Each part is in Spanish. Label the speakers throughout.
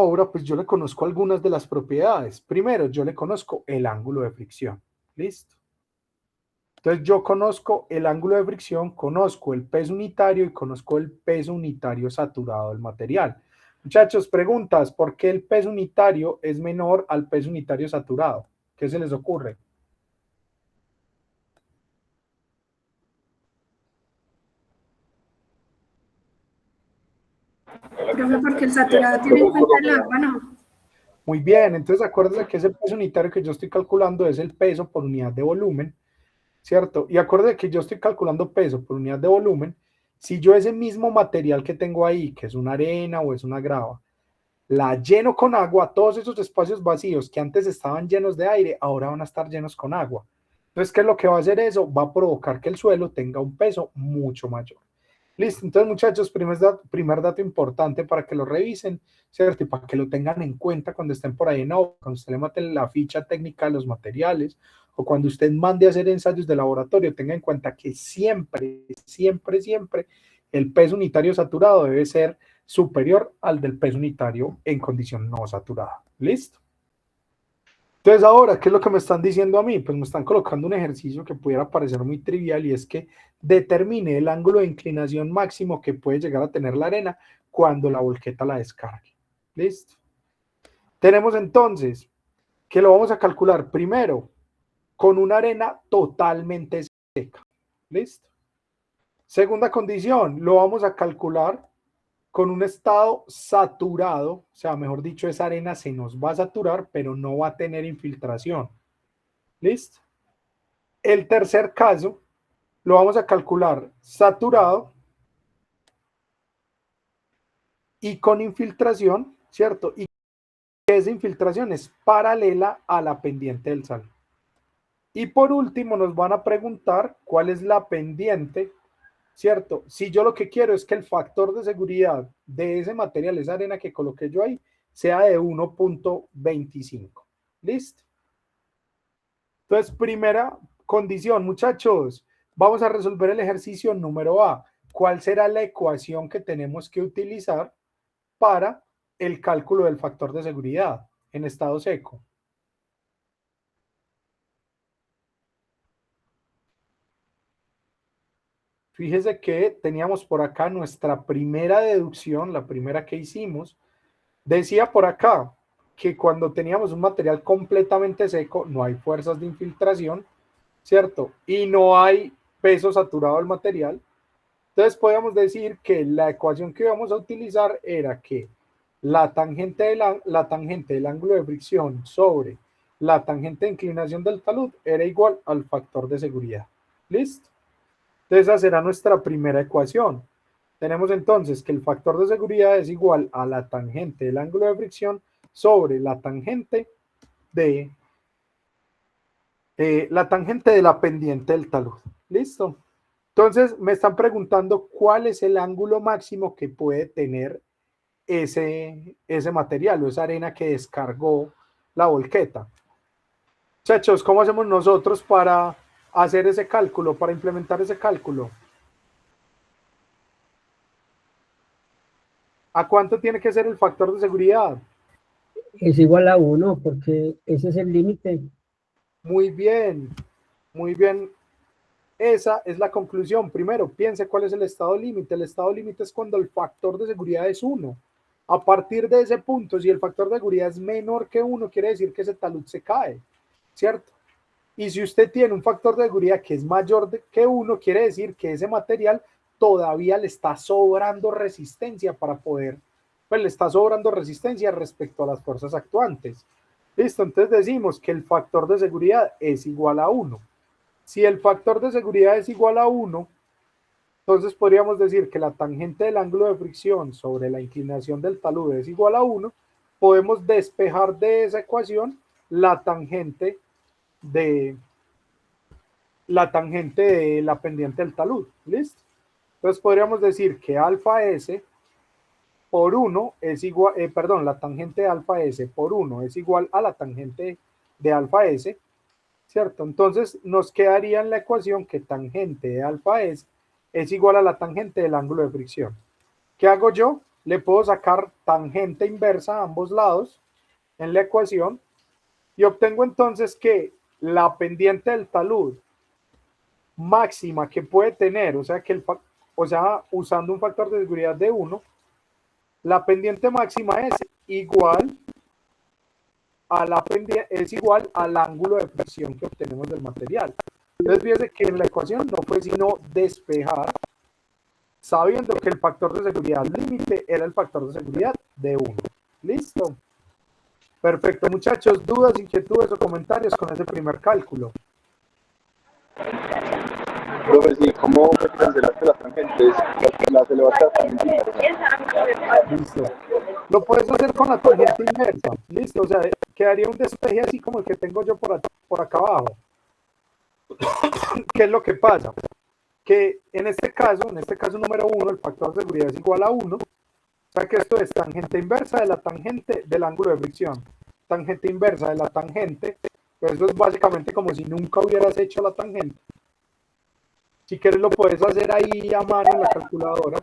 Speaker 1: obra, pues yo le conozco algunas de las propiedades. Primero, yo le conozco el ángulo de fricción. ¿Listo? Entonces yo conozco el ángulo de fricción, conozco el peso unitario y conozco el peso unitario saturado del material. Muchachos, preguntas, ¿por qué el peso unitario es menor al peso unitario saturado? ¿Qué se les ocurre?
Speaker 2: Profe, porque el saturado tiene en cuenta el agua, ¿no?
Speaker 1: Muy bien, entonces acuérdense que ese peso unitario que yo estoy calculando es el peso por unidad de volumen, ¿cierto? Y acuérdense que yo estoy calculando peso por unidad de volumen. Si yo ese mismo material que tengo ahí, que es una arena o es una grava, la lleno con agua, todos esos espacios vacíos que antes estaban llenos de aire, ahora van a estar llenos con agua. Entonces, ¿qué es lo que va a hacer eso? Va a provocar que el suelo tenga un peso mucho mayor. Listo, entonces muchachos, primer dato importante para que lo revisen, ¿cierto? Y para que lo tengan en cuenta cuando estén por ahí en obra, cuando usted le mate la ficha técnica de los materiales o cuando usted mande a hacer ensayos de laboratorio, tenga en cuenta que siempre, siempre, siempre el peso unitario saturado debe ser superior al del peso unitario en condición no saturada. ¿Listo? Entonces ahora, ¿qué es lo que me están diciendo a mí? Pues me están colocando un ejercicio que pudiera parecer muy trivial y es que determine el ángulo de inclinación máximo que puede llegar a tener la arena cuando la volqueta la descargue. ¿Listo? Tenemos entonces que lo vamos a calcular primero con una arena totalmente seca. ¿Listo? Segunda condición, lo vamos a calcular con un estado saturado, o sea, mejor dicho, esa arena se nos va a saturar, pero no va a tener infiltración. ¿Listo? El tercer caso lo vamos a calcular saturado y con infiltración, ¿cierto? Y esa infiltración es paralela a la pendiente del sal. Y por último nos van a preguntar cuál es la pendiente, ¿cierto? Si yo lo que quiero es que el factor de seguridad de ese material, esa arena que coloqué yo ahí, sea de 1.25. ¿Listo? Entonces, primera condición, muchachos, vamos a resolver el ejercicio número A. ¿Cuál será la ecuación que tenemos que utilizar para el cálculo del factor de seguridad en estado seco? Fíjese que teníamos por acá nuestra primera deducción, la primera que hicimos. Decía por acá que cuando teníamos un material completamente seco, no hay fuerzas de infiltración, ¿cierto? Y no hay peso saturado del material. Entonces podemos decir que la ecuación que íbamos a utilizar era que la tangente del ángulo de fricción sobre la tangente de inclinación del talud era igual al factor de seguridad. ¿Listo? Entonces esa será nuestra primera ecuación. Tenemos entonces que el factor de seguridad es igual a la tangente del ángulo de fricción sobre la tangente de la pendiente del talud. ¿Listo? Entonces me están preguntando cuál es el ángulo máximo que puede tener ese material o esa arena que descargó la volqueta. Muchachos, ¿cómo hacemos nosotros para hacer ese cálculo, para implementar ese cálculo? ¿A cuánto tiene que ser el factor de seguridad?
Speaker 3: Es igual a 1 porque ese es el límite.
Speaker 1: Muy bien, muy bien. Esa es la conclusión. Primero, piense cuál es el estado límite. El estado límite es cuando el factor de seguridad es 1. A partir de ese punto, si el factor de seguridad es menor que 1, quiere decir que ese talud se cae, ¿cierto? Y si usted tiene un factor de seguridad que es mayor que 1, quiere decir que ese material todavía le está sobrando resistencia para poder, pues le está sobrando resistencia respecto a las fuerzas actuantes. Listo, entonces decimos que el factor de seguridad es igual a 1. Si el factor de seguridad es igual a 1, entonces podríamos decir que la tangente del ángulo de fricción sobre la inclinación del talud es igual a 1. Podemos despejar de esa ecuación la tangente de la pendiente del talud. ¿Listo? Entonces podríamos decir que alfa S por 1 es igual, la tangente de alfa S por 1 es igual a la tangente de alfa S, ¿cierto? Entonces nos quedaría en la ecuación que tangente de alfa S es igual a la tangente del ángulo de fricción. ¿Qué hago yo? le puedo sacar tangente inversa a ambos lados en la ecuación y obtengo entonces que la pendiente del talud máxima que puede tener, o sea, usando un factor de seguridad de 1, la pendiente máxima es igual al ángulo de fricción que obtenemos del material. Entonces, fíjense que en la ecuación no fue sino despejar, sabiendo que el factor de seguridad límite era el factor de seguridad de 1. ¿Listo? Perfecto, muchachos. ¿Dudas, inquietudes o comentarios con ese primer cálculo?
Speaker 4: Profe, sí, ¿cómo me cancelaste las tangentes? Las elevadas también.
Speaker 1: Listo. Lo puedes hacer con la tangente inversa. Listo, o sea, quedaría un despeje así como el que tengo yo por acá abajo. ¿Qué es lo que pasa? Que en este caso número 1, el factor de seguridad es igual a 1. O sea que esto es tangente inversa de la tangente del ángulo de fricción. Tangente inversa de la tangente. Pues eso es básicamente como si nunca hubieras hecho la tangente. Si quieres lo puedes hacer ahí a mano en la calculadora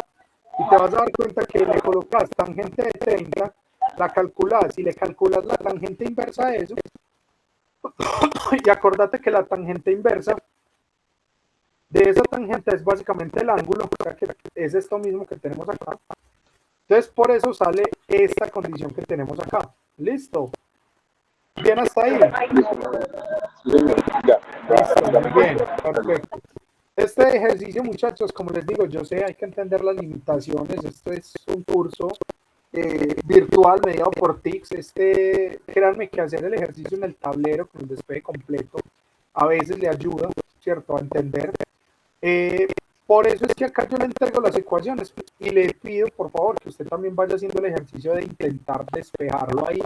Speaker 1: y te vas a dar cuenta que le colocas tangente de 30, la calculas y le calculas la tangente inversa de eso. Y acordate que la tangente inversa de esa tangente es básicamente el ángulo, o sea que es esto mismo que tenemos acá. Entonces por eso sale esta condición que tenemos acá. ¿Listo? ¿Bien hasta ahí? Listo, bien, perfecto. Este ejercicio, muchachos, como les digo, yo sé, hay que entender las limitaciones. Esto es un curso virtual mediado por TICS. Créanme que hacer el ejercicio en el tablero con el despegue completo a veces le ayuda, ¿cierto?, a entender. Por eso es que acá yo le entrego las ecuaciones y le pido, por favor, que usted también vaya haciendo el ejercicio de intentar despejarlo ahí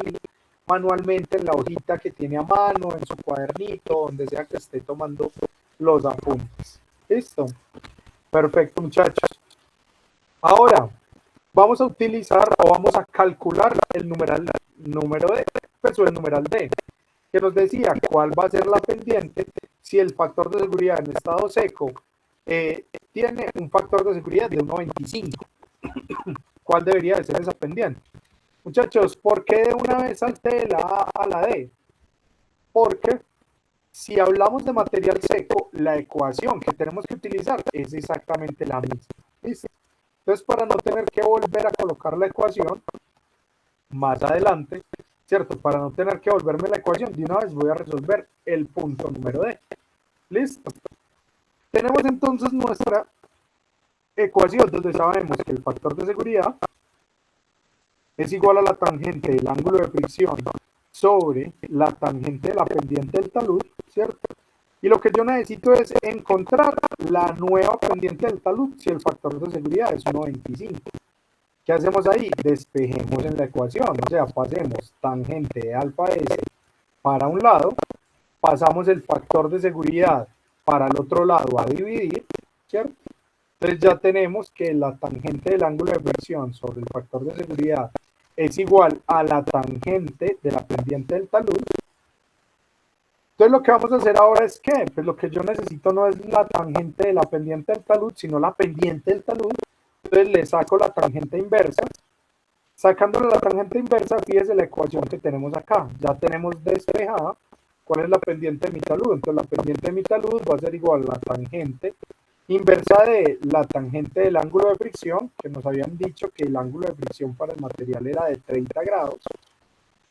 Speaker 1: manualmente en la hojita que tiene a mano, en su cuadernito, donde sea que esté tomando los apuntes. ¿Listo? Perfecto, muchachos. Ahora, vamos a utilizar o vamos a calcular el número D, pues, o el numeral D, que nos decía cuál va a ser la pendiente si el factor de seguridad en estado seco tiene un factor de seguridad de 1.25. ¿Cuál debería de ser esa pendiente? Muchachos, ¿por qué de una vez salté de la A a la D? Porque si hablamos de material seco, la ecuación que tenemos que utilizar es exactamente la misma. ¿Listo? Entonces, para no tener que volver a colocar la ecuación más adelante, ¿cierto? Para no tener que volverme la ecuación, de una vez voy a resolver el punto número D. ¿Listo? Tenemos entonces nuestra ecuación donde sabemos que el factor de seguridad es igual a la tangente del ángulo de fricción sobre la tangente de la pendiente del talud, ¿cierto? Y lo que yo necesito es encontrar la nueva pendiente del talud si el factor de seguridad es 1.25. ¿Qué hacemos ahí? Despejemos en la ecuación, o sea, pasemos tangente de alfa S para un lado, pasamos el factor de seguridad para el otro lado a dividir, ¿cierto? Entonces ya tenemos que la tangente del ángulo de fricción sobre el factor de seguridad es igual a la tangente de la pendiente del talud. Entonces lo que vamos a hacer ahora es que, pues lo que yo necesito no es la tangente de la pendiente del talud, sino la pendiente del talud. Entonces le saco la tangente inversa. Sacándole la tangente inversa, fíjese la ecuación que tenemos acá. Ya tenemos despejada cuál es la pendiente de mi talud. Entonces la pendiente de mi talud va a ser igual a la tangente inversa de la tangente del ángulo de fricción, que nos habían dicho que el ángulo de fricción para el material era de 30 grados,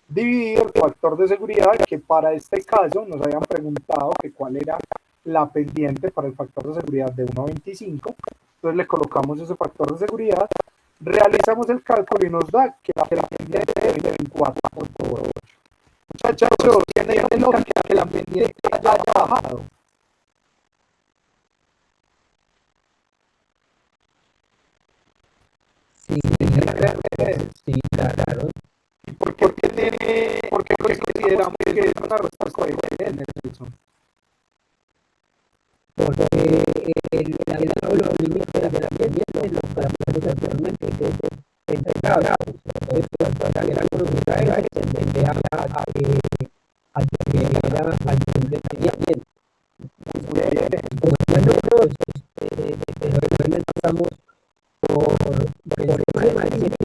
Speaker 1: dividido el factor de seguridad, que para este caso nos habían preguntado que cuál era la pendiente para el factor de seguridad de 1.25. Entonces le colocamos ese factor de seguridad, realizamos el cálculo y nos da que la pendiente es de 24.8. Muchachos, ¿tiene lógica que la pendiente haya bajado?
Speaker 3: Sí, claro.
Speaker 1: ¿Y por qué consideramos que es una respuesta de Nelson?
Speaker 3: Porque el ángulo límite de la pendiente lo planteamos anteriormente, que es de 30 grados. Entonces, el ángulo de la se tende a llegar al nivel de pendiente. Como ya nosotros realmente estamos por encima de 7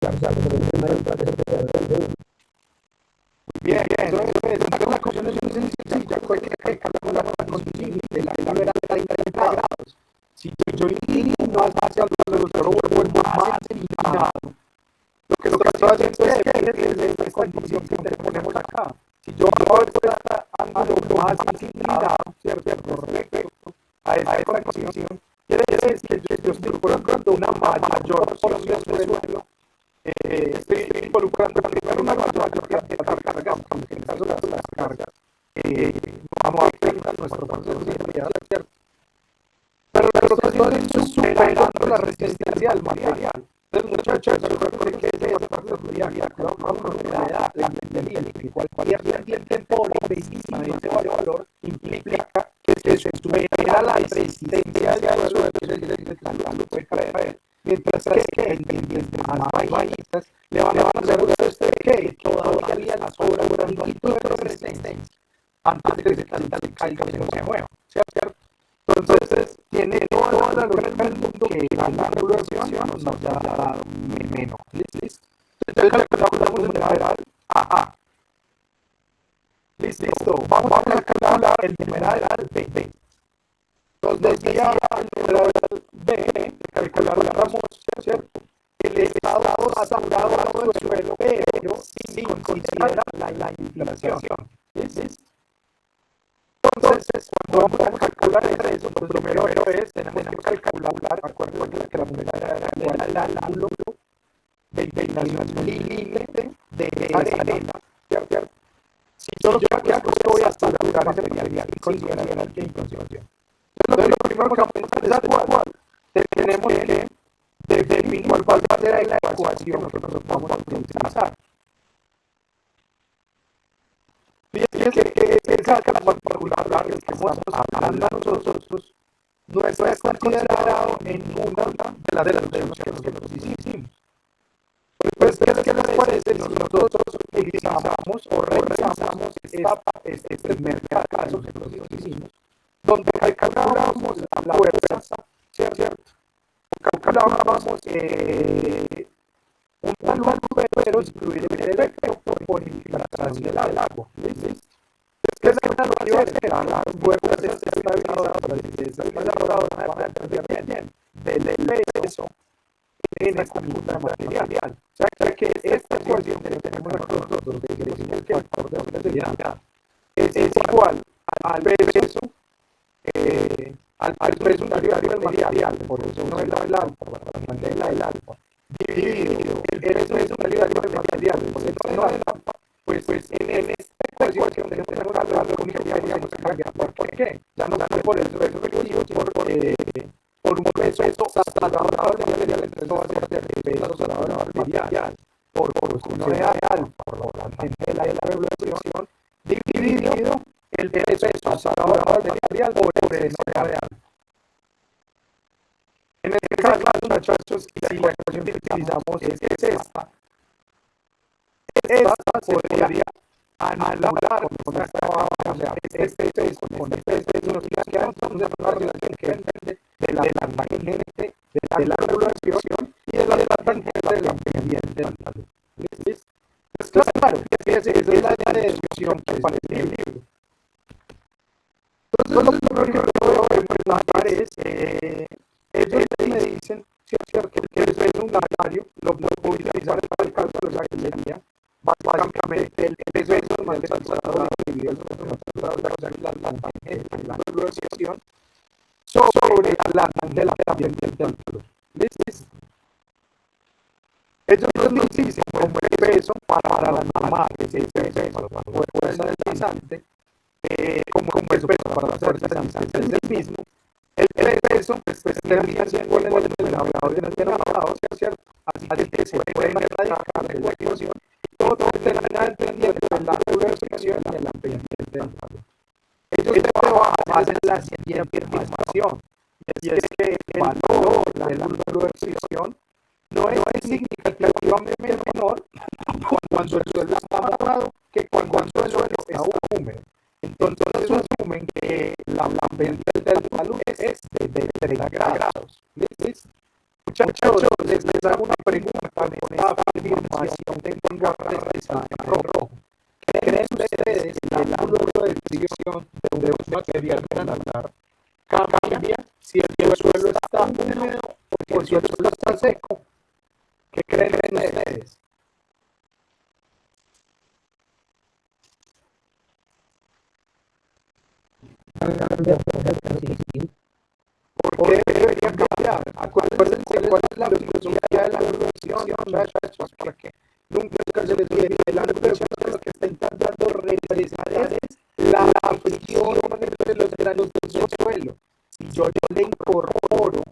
Speaker 1: Bien, eso es. Entonces la ecuación es muy sencilla, que calculamos la constante de la era 30 grados. Si yo inclino hacia los lados, yo lo vuelvo más inclinado. Lo que estoy haciendo es que esta condición que ponemos acá. Si yo hago este ángulo más inclinado, ¿cierto? Respecto a esta condición, quiere decir que yo estoy involucrando una mayor porción de suelo. Estoy involucrando primero una mayor cantidad de cargas, porque en el caso de las cargas, vamos a aplicar nuestro proceso de realidad, ¿cierto? Pero esto es superando la resistencia del material. Entonces, muchachos, yo creo que es esa parte de la realidad, vamos a ver la ambiente, cualquier ambiente por encima de ese valor implica que se supera la resistencia del suelo, es decir, que lo puede caer. Mientras que en ambientes más bajitas le van a asegurar a usted que todavía la sobra un poquito de resistencia antes de que se caiga y no se mueva, ¿cierto? Entonces, tiene toda la lógica del mundo que la regulación nos da menos. ¿Listo? Entonces, calculamos el numeral AA. Listo. Vamos a calcular el numeral B. Nos decía el numeral B, calculamos, ¿cierto? El estado saturado del suelo, pero sin considerar la inflación. ¿Listo? Entonces, cuando vamos a calcular eso, lo primero es, tenemos que calcular, acuérdense que la moneda era el ángulo de inclinación límite de esa arena, ¿cierto? Si yo lo que hago es que voy a saturar ese material sin considerar la inflación. Entonces, lo primero que vamos a hacer es cuál. Tenemos que definir cuál va a ser la ecuación que nosotros vamos a utilizar. Fíjense que esa particular que estamos hablando nosotros no es considerado en una de las deducciones que nosotros hicimos. Pues, ¿qué les parece si nosotros utilizamos o revisamos este primer caso que nosotros hicimos, donde calculamos la fuerza, ¿cierto? Calculábamos un valor, pero excluir el efecto por infiltración del agua. ¿Listo? Es que esa analogía será las fuerzas estabilizadoras van a depender bien del peso en esta misma material. O sea que esta ecuación que tenemos nosotros, que decimos que el valor de la velocidad es igual al peso al peso unitario del material, por eso uno es el alfa, el alfa, dividido el peso unitario del material, por eso no es el alfa, pues en esta ecuación tenemos que calcular lo único que habríamos que cambiar. ¿Por qué? Ya no sale por el peso relativo, por un peso saturado del material, entonces va a ser el peso saturado del material, por uno de alfa, por la tangente de la revolución, dividido el peso saturado del material por el no de alfa. En este caso, muchachos, la ecuación que utilizamos es esta. Esta podría anular con esta baja, o sea, este peso con este peso nos queda entonces una relación que depende de la tangente de la regulación y de la tangente del ambiente del talud. ¿Listo? Pues claro, esa es la idea de deducción que aparece en el libro. Entonces, lo primero que yo voy a preguntar es, ellos me dicen, ¿cierto? Que el peso unitario lo puedo utilizar para el cálculo de la ingeniería. Básicamente, el peso más desfasado dividido el la tangente de la regulación sobre la tangente del ambiente del talud. ¿Listo? Ellos nos dicen como el peso para la normal, que es el peso para la fuerza deslizante, como el peso para la fuerza deslizante es el mismo. El peso pues termina siendo el denominador y el denominador, ¿cierto? Así que se puede erradicar de la ecuación y todo termina entendiendo la regulación y el ambiente del talud. Ellos trabajan en la siguiente afirmación, y es que el valor de la regulación no es significativamente menor cuando el suelo está mojado que cuando el suelo está húmedo. Entonces eso asumen que la ambiente del talud es de 30 grados. ¿Listo? Muchachos, les hago una pregunta con esta afirmación que tengo resaltada en rojo. ¿Creen de un material granular cambia si el suelo está húmedo o si el suelo está seco. ¿Qué creen ustedes? ¿Por qué debería cambiar? Acuérdense cuál es la filosofía de la evolución, muchachos, para que nunca se les olvide. La evolución lo que está intentando representar es la fricción entre los granos del suelo. Si yo le incorporo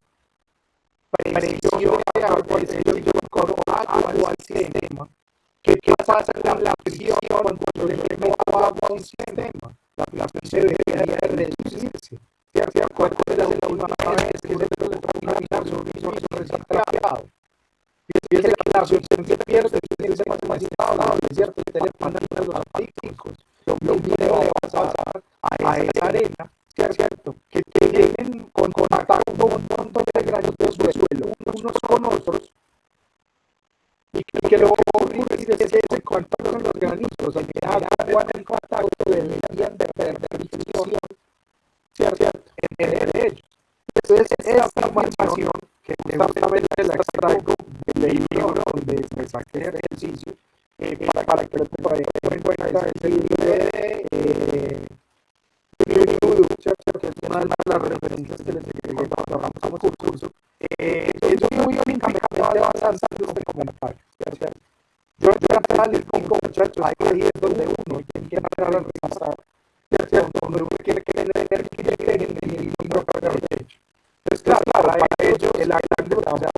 Speaker 1: presión de agua, si yo incorporo agua al sistema, ¿qué pasa con la fricción cuando yo le meto agua a un sistema? La fricción debería reducirse. ¿Se acuerdan de la última vez que se trató de caminar sobre un piso recién trapeado? Fíjense que la fricción se pierde, tiene que ser más estable, ¿cierto? Usted le pone los partículas. Lo mismo le va a pasar a esa arena, ¿cierto? Que tienen con contacto un montón de granos de suelo, unos con otros, y que lo que ocurre es que ese contacto con los granitos, al que agua en el contacto, deberían de perder fricción, ¿cierto? Entre ellos. Entonces, esa información que justamente la extraigo del libro donde me saqué el ejercicio, para que lo tengan en cuenta, ese libro de Voodoo, ¿cierto? Que es una de las referencias que les entregué cuando hablamos como curso. Eso muy únicamente va avanzando este comentario, ¿cierto? Yo ya les pongo, muchachos, ahí es donde uno tiene que empezar a repasar, ¿cierto? Donde uno quiere creer en el libro para el derecho. Entonces, claro, para ello, el ángulo va a ser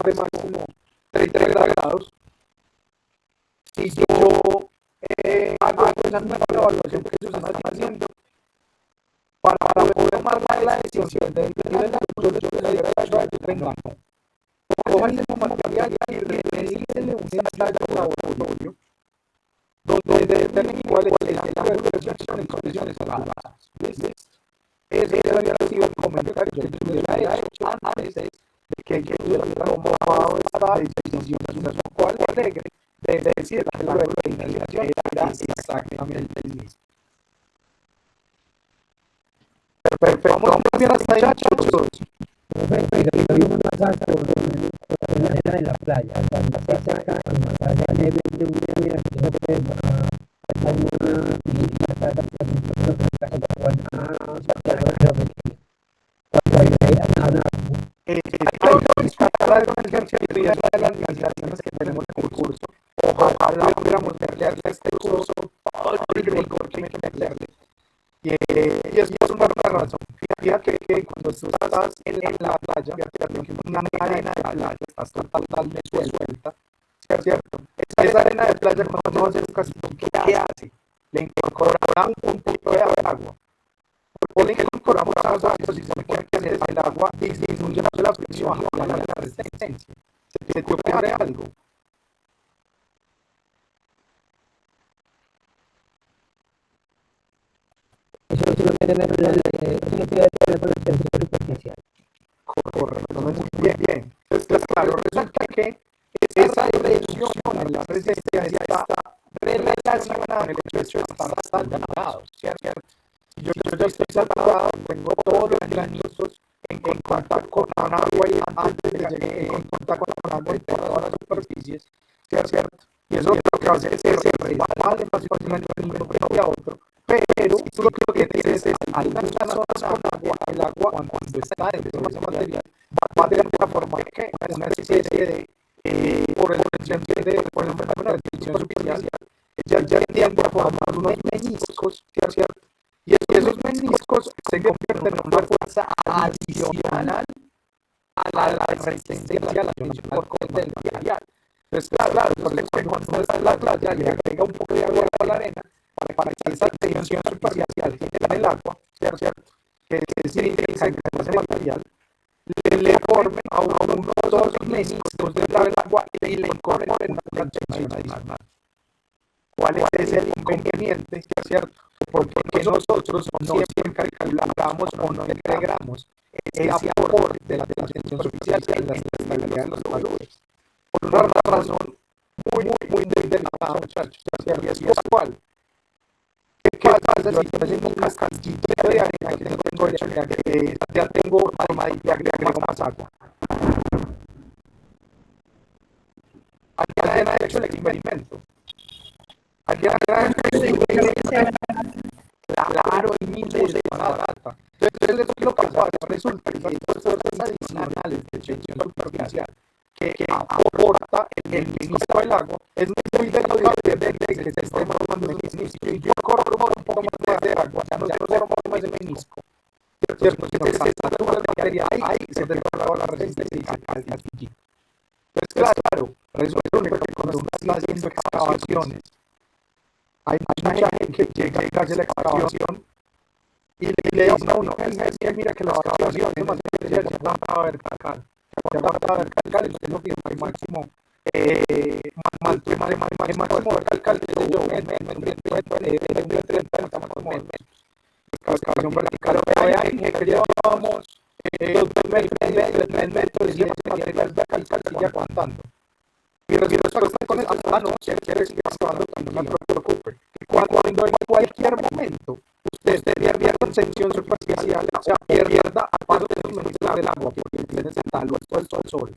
Speaker 1: de máximo 30 grados. Si yo hago esa nueva evaluación que ellos están haciendo, para poder tomar la decisión de nivel de yo les diría a ellos, venga, no. Cojan ese material y realícenle un ensayo laboratorio donde determinen cuál es el ángulo de reflexión en condiciones adecuadas. Ese había sido el comentario que yo les había hecho antes de que ellos hubieran tomado esta decisión. Su cual alegre de decir que la realización era exactamente el mismo. Perfecto, vamos bien hasta allá, muchachos.
Speaker 3: La arena de la playa, cuando se saca el masaje leve de una mira que no puede
Speaker 1: de las organizaciones que tenemos en el curso. Ojalá pudiéramos meterle a este curso todo el rigor que hay que meterle. Y eso es una razón. Fíjate que cuando tú estás en la playa, fíjate que una arena de playa estás totalmente suelta, ¿cierto? Esa arena de playa, cuando no hace un castillo, ¿qué hace? Le incorpora un poquito de agua. Por le incorporamos agua, eso sí se supone que el agua disminuye la fricción, baja la resistencia. ¿Se te ocurre algo?
Speaker 3: eso no tiene que ver con el sensor superficial.
Speaker 1: Correcto, muy bien. Entonces, claro, resulta que esa reducción en la resistencia está relacionada con el hecho de estar saltado, ¿cierto? Si yo ya estoy saltado, tengo todos los granitos en contacto con agua y antes de que llegue en contacto con agua y todas las superficies, ¿cierto? Y eso lo que hace es que se resbale más fácilmente de uno frente a otro. Pero tú lo que tienes es algunas zonas con agua, el agua cuando está dentro de ese material va a tener una forma de que una especie de por ejemplo, la definición superficial, ya tiende a formar unos meniscos, ¿cierto? Y esos meniscos se convierten en una fuerza adicional a la resistencia a la tensión por corte del material. Entonces, claro, cuando uno está en la playa le agrega un poco de agua a la arena para que esa tensión superficial que tiene el agua, ¿cierto? Que es intrínseca en ese material, le formen a uno dos meniscos dentro del agua y le incorporen una tensión adicional. ¿Cuál es el inconveniente? ¿Cierto? Porque nosotros no siempre calculamos o no integramos ese aporte de la tensión superficial en la estabilidad de los valores. Por una razón muy delicada, muchachos. ¿Y es cuál? pasa si estoy haciendo un casquito de arena que tengo hecho, ya tengo tomadita y agrego más agua? ¿Alguien ha hecho el experimento? ¿Alguien ha hecho el experimento? Claro, el mismo se barata. Entonces, eso es lo que pasa. Resulta que hay fuerzas adicionales de tensión superficial que aporta el ministro del agua. Es muy delicado de que se esté formando el menisco. Y yo corro un poco más de agua, ya no se forma más el menisco. ¿Cierto? Se satura el material ahí, se degrada la resistencia y se cae el astillito. Entonces, claro, resulta que cuando uno está haciendo excavaciones, hay mucha gente que llega a hacer la excavación y le dice a uno, mira que la excavación es más especial, ya aguanta vertical. Ya aguanta vertical, y usted no tiene el máximo vertical que yo excavación vertical, que llevamos 2 metros y material vertical sigue aguantando. Y respuesta con esto, no, si quiere seguir excavando, no me preocupe. Cuando en cualquier momento usted pierda tensión superficial, o sea, pierda parte de los meniscos del agua, porque tiene tal o expuesto al sol,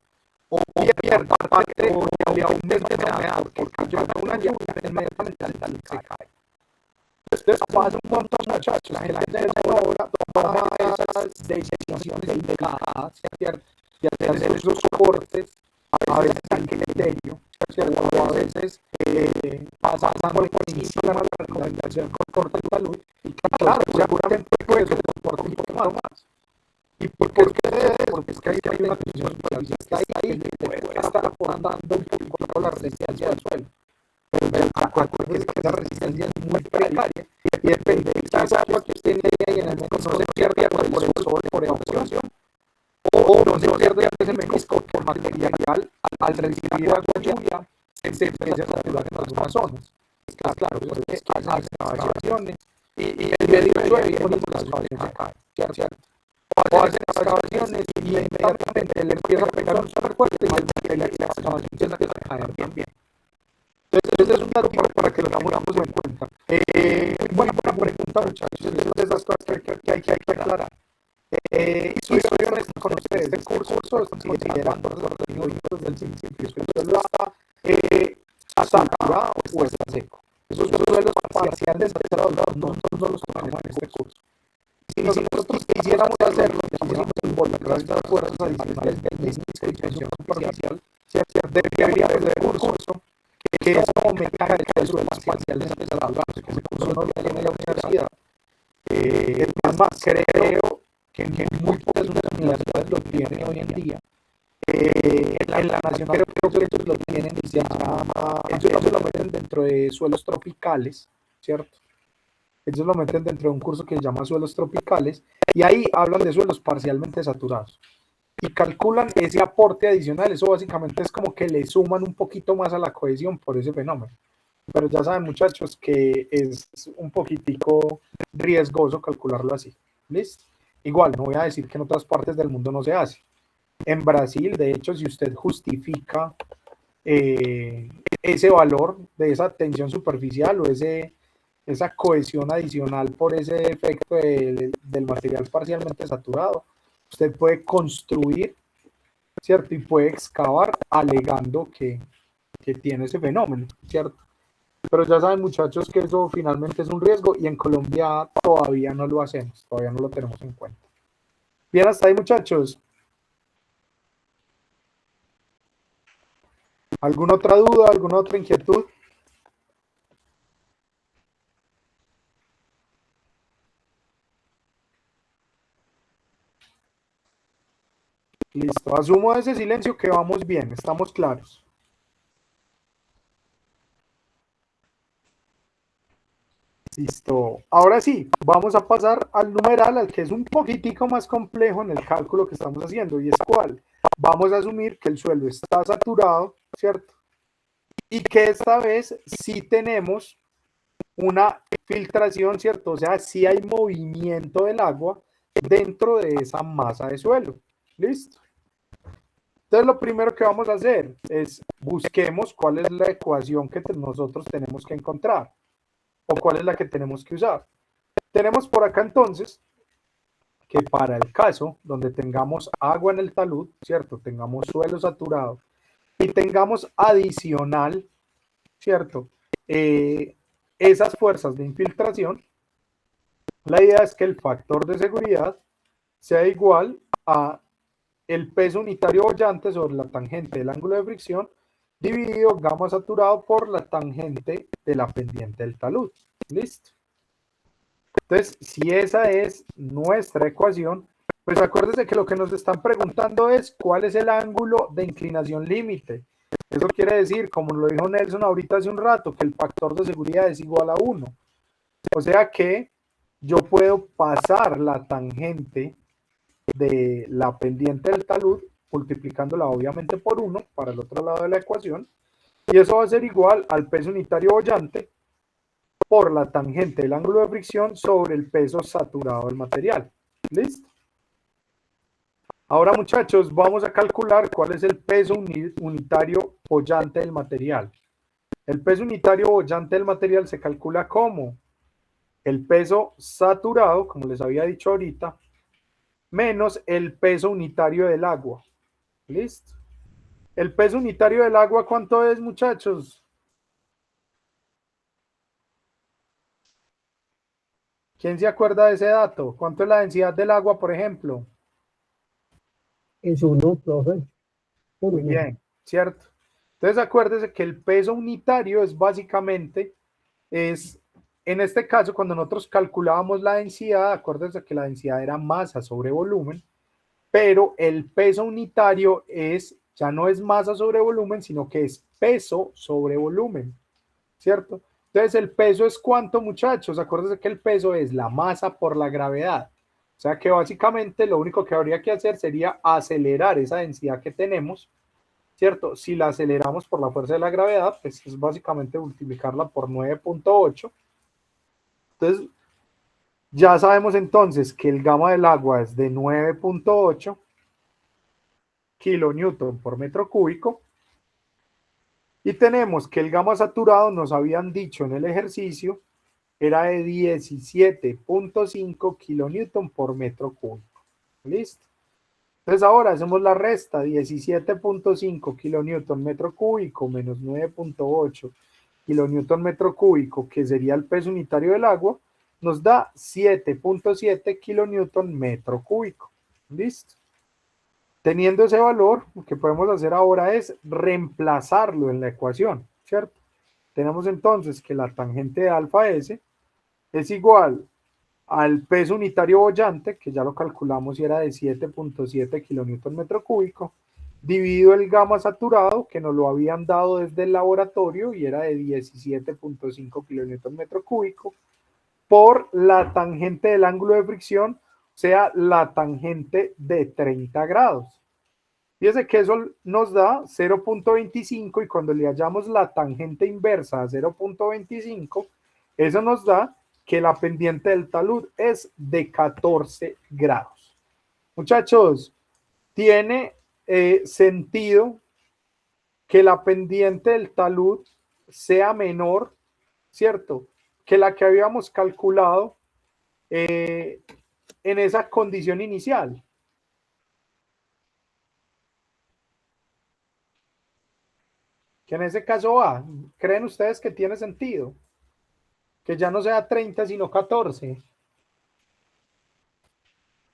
Speaker 1: o pierda parte de aumente de humedad, porque yo hago una lluvia, inmediatamente el talud se cae. Entonces pasa un montón, muchachos, que la gente de ahora toma esas decisiones indicadas, ¿cierto? De hacer esos soportes, a veces al criterio, ¿cierto? O a veces pasan por encima de la recomendación con corte de salud, y claro, seguramente puede soportar un poco más. ¿Y por qué sucede eso? Porque es que hay una tensión superficial que está ahí, que puede estar aportando un poco la resistencia del suelo. Pero acuérdense que esa resistencia es muy precaria y depende de esa agua que usted tiene ahí en el menisco, no se pierde por el sol, por evaporación, o no se pierde ese menisco por material al recibir agua lluvia se empieza a saturar en algunas zonas. Claro, es que hay excavaciones y el medio llueve y las excavaciones se caen, ¿cierto? O hacen excavaciones y inmediatamente le empieza a pegar un súper fuerte y la excavación empieza a caer bien. Entonces es un dato para que lo tengamos en cuenta. Buena pregunta, muchachos. Es de esas cosas que hay que aclarar. Y soy honesto con ustedes. El curso está considerando los del principio. Si el suelo está saturado o está seco. Esos suelos parciales saturados no son los que tenemos en este curso. Si nosotros quisiéramos hacerlo, quisiéramos involucrar estas fuerzas adicionales del menisco y tensión superficial, debería haber un curso que es como mecánica de suelos parciales saturados, que ese curso no lo tiene la universidad. Es más, creo que en muy pocas universidades lo tienen hoy en día. En la nacional creo que ellos lo tienen y se llama, ellos lo meten dentro de suelos tropicales, ¿cierto? Ellos lo meten dentro de un curso que se llama suelos tropicales y ahí hablan de suelos parcialmente saturados y calculan ese aporte adicional. Eso básicamente es como que le suman un poquito más a la cohesión por ese fenómeno. Pero ya saben, muchachos, que es un poquitico riesgoso calcularlo así. ¿Listo? Igual, no voy a decir que en otras partes del mundo no se hace. En Brasil, de hecho, si usted justifica ese valor de esa tensión superficial o esa cohesión adicional por ese efecto del material parcialmente saturado, usted puede construir, ¿cierto? Y puede excavar alegando que tiene ese fenómeno, ¿cierto? Pero ya saben, muchachos, que eso finalmente es un riesgo y en Colombia todavía no lo hacemos, todavía no lo tenemos en cuenta. Bien, hasta ahí, muchachos. ¿Alguna otra duda, alguna otra inquietud? Listo, asumo ese silencio que vamos bien, estamos claros. Listo, ahora sí, vamos a pasar al numeral, al que es un poquitico más complejo en el cálculo que estamos haciendo, y es cuál. Vamos a asumir que el suelo está saturado, ¿cierto? Y que esta vez sí tenemos una filtración, ¿cierto? O sea, sí hay movimiento del agua dentro de esa masa de suelo. ¿Listo? Entonces, lo primero que vamos a hacer es busquemos cuál es la ecuación que nosotros tenemos que encontrar. o cuál es la que tenemos que usar. Tenemos por acá entonces que para el caso donde tengamos agua en el talud, ¿cierto? Tengamos suelo saturado y tengamos adicional, ¿cierto? Esas fuerzas de infiltración, la idea es que el factor de seguridad sea igual a el peso unitario boyante sobre la tangente del ángulo de fricción dividido gamma saturado por la tangente de la pendiente del talud. ¿Listo? Entonces, si esa es nuestra ecuación, pues acuérdense que lo que nos están preguntando es cuál es el ángulo de inclinación límite. Eso quiere decir, como lo dijo Nelson ahorita hace un rato, que el factor de seguridad es igual a 1. O sea que yo puedo pasar la tangente de la pendiente del talud, multiplicándola obviamente por 1 para el otro lado de la ecuación, y eso va a ser igual al peso unitario boyante por la tangente del ángulo de fricción sobre el peso saturado del material. ¿Listo? Ahora, muchachos, vamos a calcular cuál es el peso unitario boyante del material. El peso unitario boyante del material se calcula como el peso saturado, como les había dicho ahorita, menos el peso unitario del agua. ¿Listo? El peso unitario del agua, ¿cuánto es, muchachos? ¿Quién se acuerda de ese dato? ¿Cuánto es la densidad del agua, por ejemplo?
Speaker 3: Es 1, profe.
Speaker 1: Muy bien, ¿cierto? Entonces acuérdese que el peso unitario es básicamente, en este caso, cuando nosotros calculábamos la densidad, acuérdense que la densidad era masa sobre volumen, pero el peso unitario ya no es masa sobre volumen, sino que es peso sobre volumen, ¿cierto? Entonces, ¿el peso es cuánto, muchachos? Acuérdense que el peso es la masa por la gravedad. O sea que básicamente lo único que habría que hacer sería acelerar esa densidad que tenemos, ¿cierto? Si la aceleramos por la fuerza de la gravedad, pues es básicamente multiplicarla por 9.8. Entonces, ya sabemos entonces que el gamma del agua es de 9.8 kilonewton por metro cúbico. Y tenemos que el gamma saturado, nos habían dicho en el ejercicio, era de 17.5 kilonewton por metro cúbico. ¿Listo? Entonces ahora hacemos la resta, 17.5 kilonewton metro cúbico menos 9.8 kilonewton metro cúbico, que sería el peso unitario del agua, nos da 7.7 kilonewton metro cúbico. ¿Listo? Teniendo ese valor, lo que podemos hacer ahora es reemplazarlo en la ecuación, ¿cierto? Tenemos entonces que la tangente de alfa S es igual al peso unitario boyante, que ya lo calculamos y era de 7.7 kilonewton metro cúbico, dividido el gamma saturado, que nos lo habían dado desde el laboratorio y era de 17.5 kilonewton metro cúbico, por la tangente del ángulo de fricción, o sea, la tangente de 30 grados. Fíjense que eso nos da 0.25 y cuando le hallamos la tangente inversa a 0.25, eso nos da que la pendiente del talud es de 14 grados. Muchachos, tiene sentido que la pendiente del talud sea menor, ¿cierto?, que la que habíamos calculado en esa condición inicial. Que en ese caso va, ¿creen ustedes que tiene sentido? Que ya no sea 30, sino 14.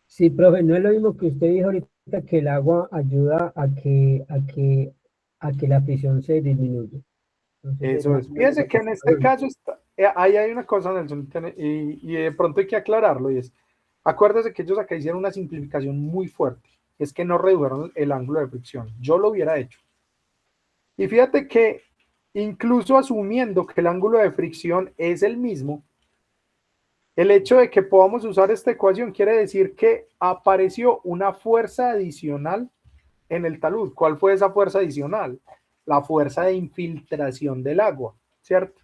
Speaker 3: Sí, profe, no es lo mismo que usted dijo ahorita, que el agua ayuda a que la presión se disminuya. Entonces,
Speaker 1: Eso es. Fíjense que en este caso ahí hay una cosa, Nelson, y de pronto hay que aclararlo, y es, acuérdese que ellos acá hicieron una simplificación muy fuerte, es que no redujeron el ángulo de fricción. Yo lo hubiera hecho. Y fíjate que incluso asumiendo que el ángulo de fricción es el mismo, el hecho de que podamos usar esta ecuación quiere decir que apareció una fuerza adicional en el talud. ¿Cuál fue esa fuerza adicional? La fuerza de infiltración del agua, ¿cierto?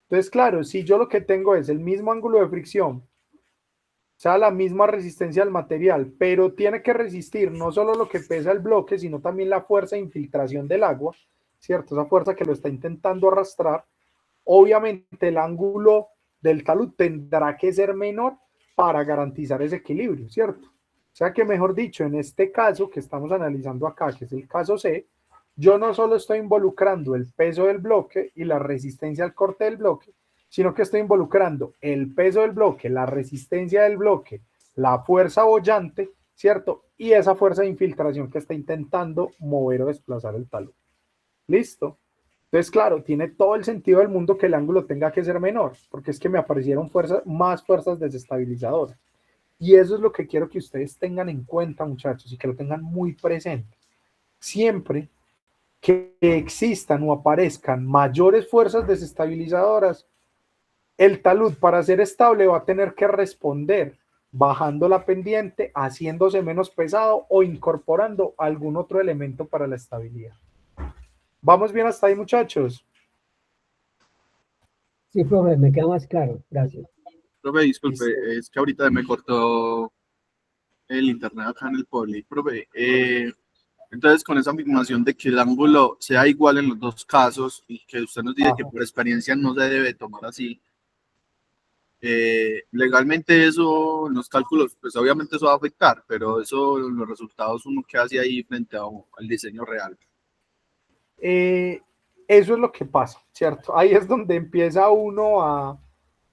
Speaker 1: Entonces, claro, si yo lo que tengo es el mismo ángulo de fricción, o sea, la misma resistencia al material, pero tiene que resistir no solo lo que pesa el bloque, sino también la fuerza de infiltración del agua, ¿cierto? Esa fuerza que lo está intentando arrastrar. obviamente el ángulo del talud tendrá que ser menor para garantizar ese equilibrio, ¿cierto? O sea que, mejor dicho, en este caso que estamos analizando acá, que es el caso C, yo no solo estoy involucrando el peso del bloque y la resistencia al corte del bloque, sino que estoy involucrando el peso del bloque, la resistencia del bloque, la fuerza boyante, ¿cierto? Y esa fuerza de infiltración que está intentando mover o desplazar el talud. ¿Listo? Entonces, claro, tiene todo el sentido del mundo que el ángulo tenga que ser menor, porque es que me aparecieron más fuerzas desestabilizadoras. Y eso es lo que quiero que ustedes tengan en cuenta, muchachos, y que lo tengan muy presente. Siempre que existan o aparezcan mayores fuerzas desestabilizadoras, el talud para ser estable va a tener que responder bajando la pendiente, haciéndose menos pesado o incorporando algún otro elemento para la estabilidad. ¿Vamos bien hasta ahí, muchachos?
Speaker 3: Sí, profe, me queda más claro. Gracias.
Speaker 4: Profe, disculpe, es que ahorita me cortó el internet acá en el poli. Profe, entonces con esa afirmación de que el ángulo sea igual en los dos casos y que usted nos dice que por experiencia no se debe tomar así, legalmente eso en los cálculos, pues obviamente eso va a afectar, pero eso en los resultados uno que hace ahí frente al diseño real.
Speaker 1: Eso es lo que pasa, ¿cierto? Ahí es donde empieza uno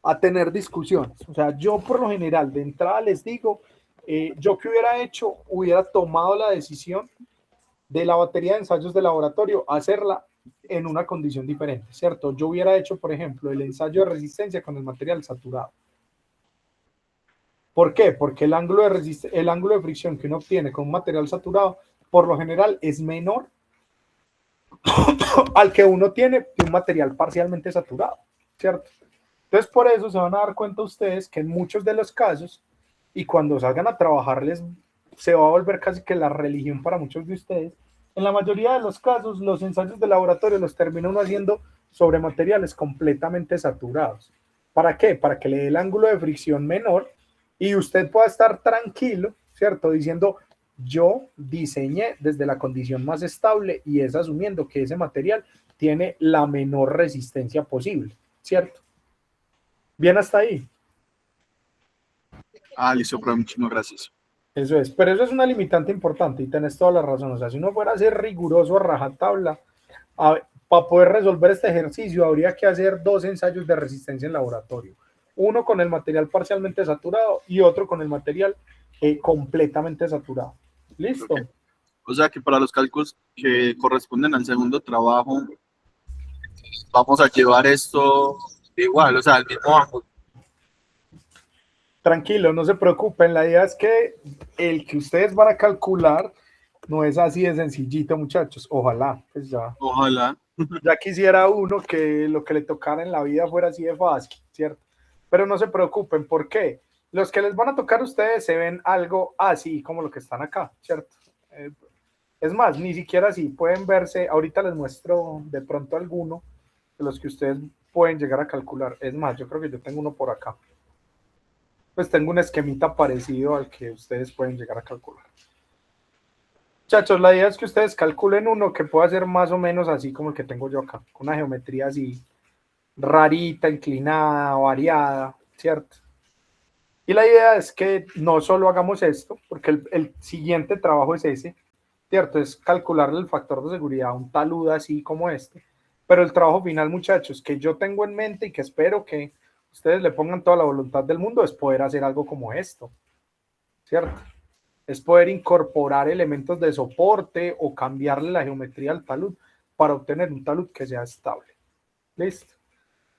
Speaker 1: a tener discusiones. O sea, yo por lo general de entrada les digo, yo que hubiera hecho, hubiera tomado la decisión de la batería de ensayos de laboratorio, hacerla en una condición diferente, ¿cierto? Yo hubiera hecho, por ejemplo, el ensayo de resistencia con el material saturado. ¿Por qué? Porque el ángulo de fricción que uno obtiene con un material saturado, por lo general, es menor al que uno tiene de un material parcialmente saturado, ¿cierto? Entonces, por eso se van a dar cuenta ustedes que en muchos de los casos, y cuando salgan a trabajarles, se va a volver casi que la religión para muchos de ustedes, en la mayoría de los casos, los ensayos de laboratorio los termina uno haciendo sobre materiales completamente saturados. ¿Para qué? Para que le dé el ángulo de fricción menor y usted pueda estar tranquilo, ¿cierto? Diciendo, yo diseñé desde la condición más estable y es asumiendo que ese material tiene la menor resistencia posible, ¿cierto? Bien hasta ahí.
Speaker 4: Listo, profe, muchísimas gracias.
Speaker 1: Eso es, pero eso es una limitante importante y tenés toda la razón. O sea, si uno fuera a ser riguroso a rajatabla, para poder resolver este ejercicio habría que hacer 2 ensayos de resistencia en laboratorio. Uno con el material parcialmente saturado y otro con el material completamente saturado. ¿Listo?
Speaker 4: Okay. O sea que para los cálculos que corresponden al segundo trabajo, vamos a llevar esto igual, o sea, al mismo ángulo.
Speaker 1: Tranquilo, no se preocupen. La idea es que el que ustedes van a calcular no es así de sencillito, muchachos. Ojalá, pues ya.
Speaker 4: Ojalá.
Speaker 1: Ya quisiera uno que lo que le tocara en la vida fuera así de fácil, ¿cierto? Pero no se preocupen, ¿por qué? Los que les van a tocar a ustedes se ven algo así como lo que están acá, ¿cierto? Es más, ni siquiera así, pueden verse, ahorita les muestro de pronto alguno de los que ustedes pueden llegar a calcular. Es más, yo creo que yo tengo uno por acá. Pues tengo un esquemita parecido al que ustedes pueden llegar a calcular. Muchachos, la idea es que ustedes calculen uno que pueda ser más o menos así como el que tengo yo acá, con una geometría así rarita, inclinada, variada, ¿cierto? Y la idea es que no solo hagamos esto, porque el siguiente trabajo es ese, ¿cierto? Es calcularle el factor de seguridad a un talud así como este. Pero el trabajo final, muchachos, que yo tengo en mente y que espero que ustedes le pongan toda la voluntad del mundo, es poder hacer algo como esto, ¿cierto? Es poder incorporar elementos de soporte o cambiarle la geometría al talud para obtener un talud que sea estable. ¿Listo?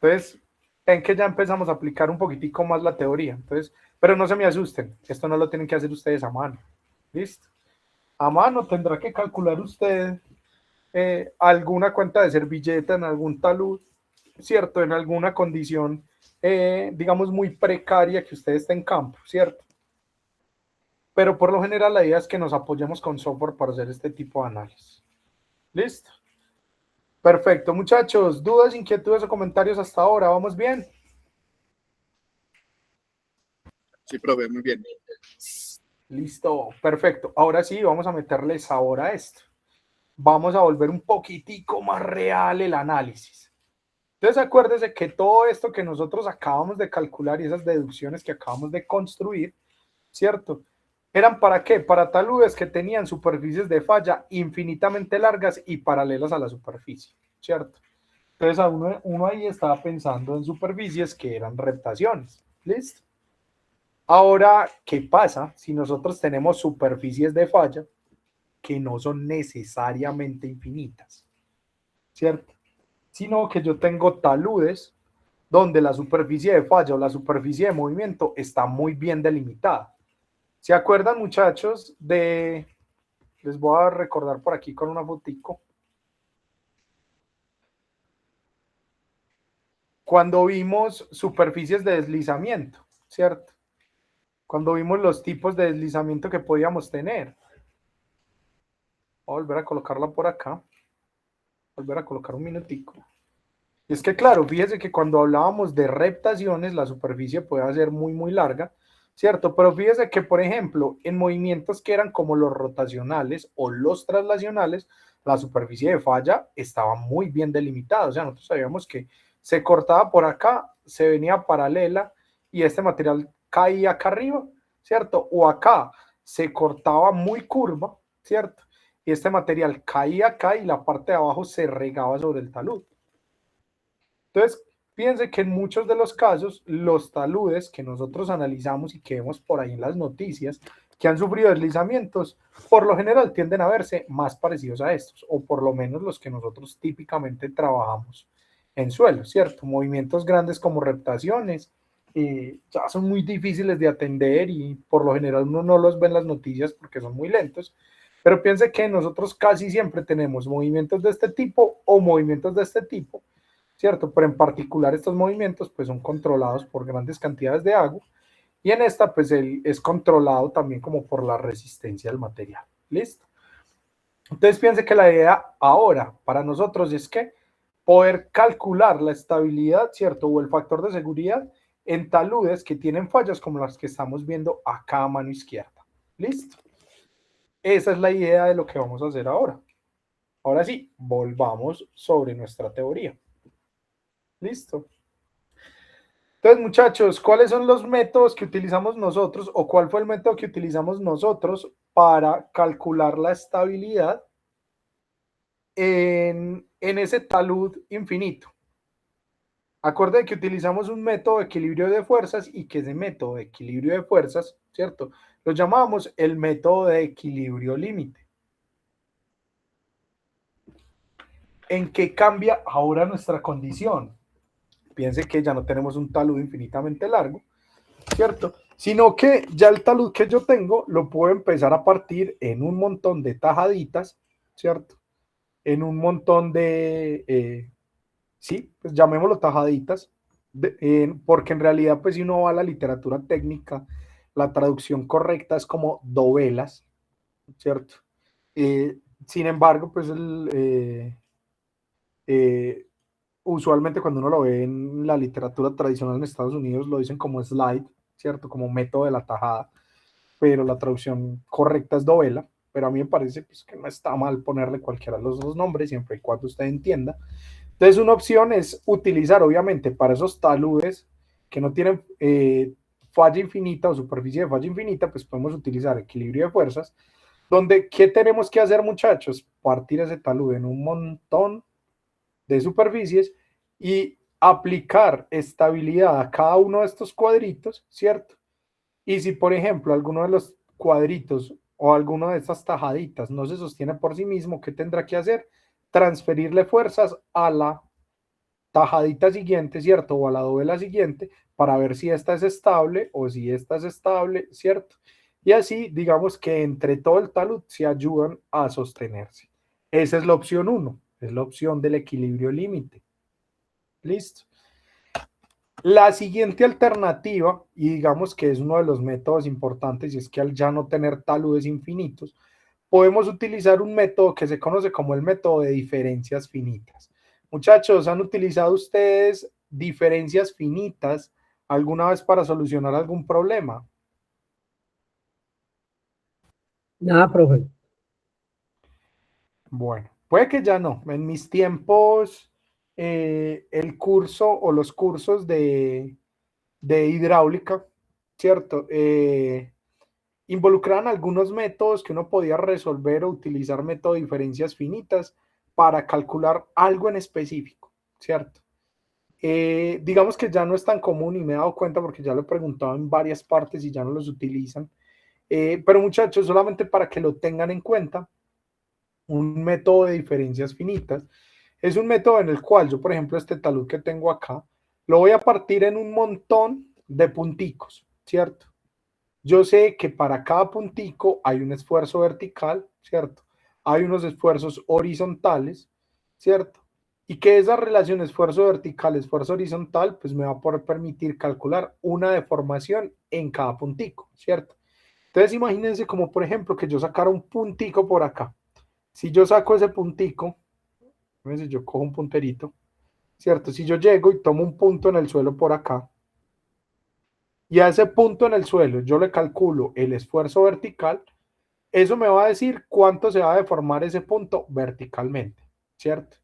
Speaker 1: Entonces, en que ya empezamos a aplicar un poquitico más la teoría. Entonces, pero no se me asusten, esto no lo tienen que hacer ustedes a mano. ¿Listo? A mano tendrá que calcular usted alguna cuenta de servilleta en algún talud, ¿cierto? En alguna condición, digamos, muy precaria que usted esté en campo, ¿cierto? Pero por lo general la idea es que nos apoyemos con software para hacer este tipo de análisis. ¿Listo? Perfecto, muchachos. ¿Dudas, inquietudes o comentarios hasta ahora? ¿Vamos bien?
Speaker 4: Sí, profe, muy bien.
Speaker 1: Listo, perfecto. Ahora sí, vamos a meterle sabor a esto. Vamos a volver un poquitico más real el análisis. Entonces acuérdese que todo esto que nosotros acabamos de calcular y esas deducciones que acabamos de construir, ¿cierto? ¿Eran para qué? Para taludes que tenían superficies de falla infinitamente largas y paralelas a la superficie, ¿cierto? Entonces uno ahí estaba pensando en superficies que eran reptaciones, ¿listo? Ahora, ¿qué pasa si nosotros tenemos superficies de falla que no son necesariamente infinitas, ¿cierto? Sino que yo tengo taludes donde la superficie de falla o la superficie de movimiento está muy bien delimitada. ¿Se acuerdan, muchachos, de... Les voy a recordar por aquí con una fotico. Cuando vimos superficies de deslizamiento, ¿cierto? Cuando vimos los tipos de deslizamiento que podíamos tener. Voy a volver a colocarla por acá. Volver a colocar un minutico. Y es que, claro, fíjese que cuando hablábamos de reptaciones, la superficie puede ser muy larga, ¿cierto? Pero fíjese que, por ejemplo, en movimientos que eran como los rotacionales o los traslacionales, la superficie de falla estaba muy bien delimitada. O sea, nosotros sabíamos que se cortaba por acá, se venía paralela y este material caía acá arriba, ¿cierto? O acá se cortaba muy curva, ¿cierto? Y este material caía acá y la parte de abajo se regaba sobre el talud. Entonces, fíjense que en muchos de los casos, los taludes que nosotros analizamos y que vemos por ahí en las noticias, que han sufrido deslizamientos, por lo general tienden a verse más parecidos a estos, o por lo menos los que nosotros típicamente trabajamos en suelo, ¿cierto? Movimientos grandes como reptaciones, ya son muy difíciles de atender y por lo general uno no los ve en las noticias porque son muy lentos, pero piense que nosotros casi siempre tenemos movimientos de este tipo o movimientos de este tipo, ¿cierto? Pero en particular estos movimientos pues son controlados por grandes cantidades de agua y en esta pues es controlado también como por la resistencia del material. ¿Listo? Entonces piense que la idea ahora para nosotros es que poder calcular la estabilidad, ¿cierto? O el factor de seguridad en taludes que tienen fallas como las que estamos viendo acá a mano izquierda. ¿Listo? Esa es la idea de lo que vamos a hacer ahora. Ahora sí, volvamos sobre nuestra teoría. ¿Listo? Entonces, muchachos, ¿cuáles son los métodos que utilizamos nosotros o cuál fue el método que utilizamos nosotros para calcular la estabilidad en ese talud infinito? Acuérdense que utilizamos un método de equilibrio de fuerzas y que ese método de equilibrio de fuerzas, ¿cierto? Lo llamamos el método de equilibrio límite. ¿En qué cambia ahora nuestra condición? Piense que ya no tenemos un talud infinitamente largo, ¿cierto? Sino que ya el talud que yo tengo lo puedo empezar a partir en un montón de tajaditas, ¿cierto? En un montón de, sí, pues llamémoslo tajaditas, porque en realidad, pues si uno va a la literatura técnica, la traducción correcta es como dovelas, ¿cierto? Sin embargo, pues usualmente cuando uno lo ve en la literatura tradicional en Estados Unidos lo dicen como slide, ¿cierto? Como método de la tajada, pero la traducción correcta es dovela, pero a mí me parece pues, que no está mal ponerle cualquiera de los dos nombres siempre y cuando usted entienda. Entonces una opción es utilizar obviamente para esos taludes que no tienen falla infinita o superficie de falla infinita, pues podemos utilizar equilibrio de fuerzas, donde ¿qué tenemos que hacer, muchachos? Partir ese talud en un montón de superficies y aplicar estabilidad a cada uno de estos cuadritos, ¿cierto? Y si, por ejemplo, alguno de los cuadritos o alguno de estas tajaditas no se sostiene por sí mismo, ¿qué tendrá que hacer? Transferirle fuerzas a la tajadita siguiente, ¿cierto? O a la dovela siguiente para ver si esta es estable o si esta es estable, ¿cierto? Y así, digamos que entre todo el talud se ayudan a sostenerse. Esa es la opción 1, es la opción del equilibrio límite. Listo. La siguiente alternativa, y digamos que es uno de los métodos importantes, y es que al ya no tener taludes infinitos, podemos utilizar un método que se conoce como el método de diferencias finitas. Muchachos, ¿han utilizado ustedes diferencias finitas alguna vez para solucionar algún problema?
Speaker 3: Nada, profe.
Speaker 1: Bueno, puede que ya no. En mis tiempos el curso o los cursos de hidráulica, ¿cierto? Involucraban algunos métodos que uno podía resolver o utilizar método de diferencias finitas para calcular algo en específico, ¿cierto? Digamos que ya no es tan común y me he dado cuenta porque ya lo he preguntado en varias partes y ya no los utilizan. Pero muchachos, solamente para que lo tengan en cuenta, un método de diferencias finitas es un método en el cual yo, por ejemplo, este talud que tengo acá, lo voy a partir en un montón de punticos, ¿cierto? Yo sé que para cada puntico hay un esfuerzo vertical, ¿cierto? Hay unos esfuerzos horizontales, ¿cierto? Y que esa relación esfuerzo vertical, esfuerzo horizontal, pues me va a poder permitir calcular una deformación en cada puntico, ¿cierto? Entonces imagínense como por ejemplo que yo sacara un puntico por acá. Si yo saco ese puntico, yo cojo un punterito, ¿cierto? Si yo llego y tomo un punto en el suelo por acá, y a ese punto en el suelo yo le calculo el esfuerzo vertical, eso me va a decir cuánto se va a deformar ese punto verticalmente, ¿cierto?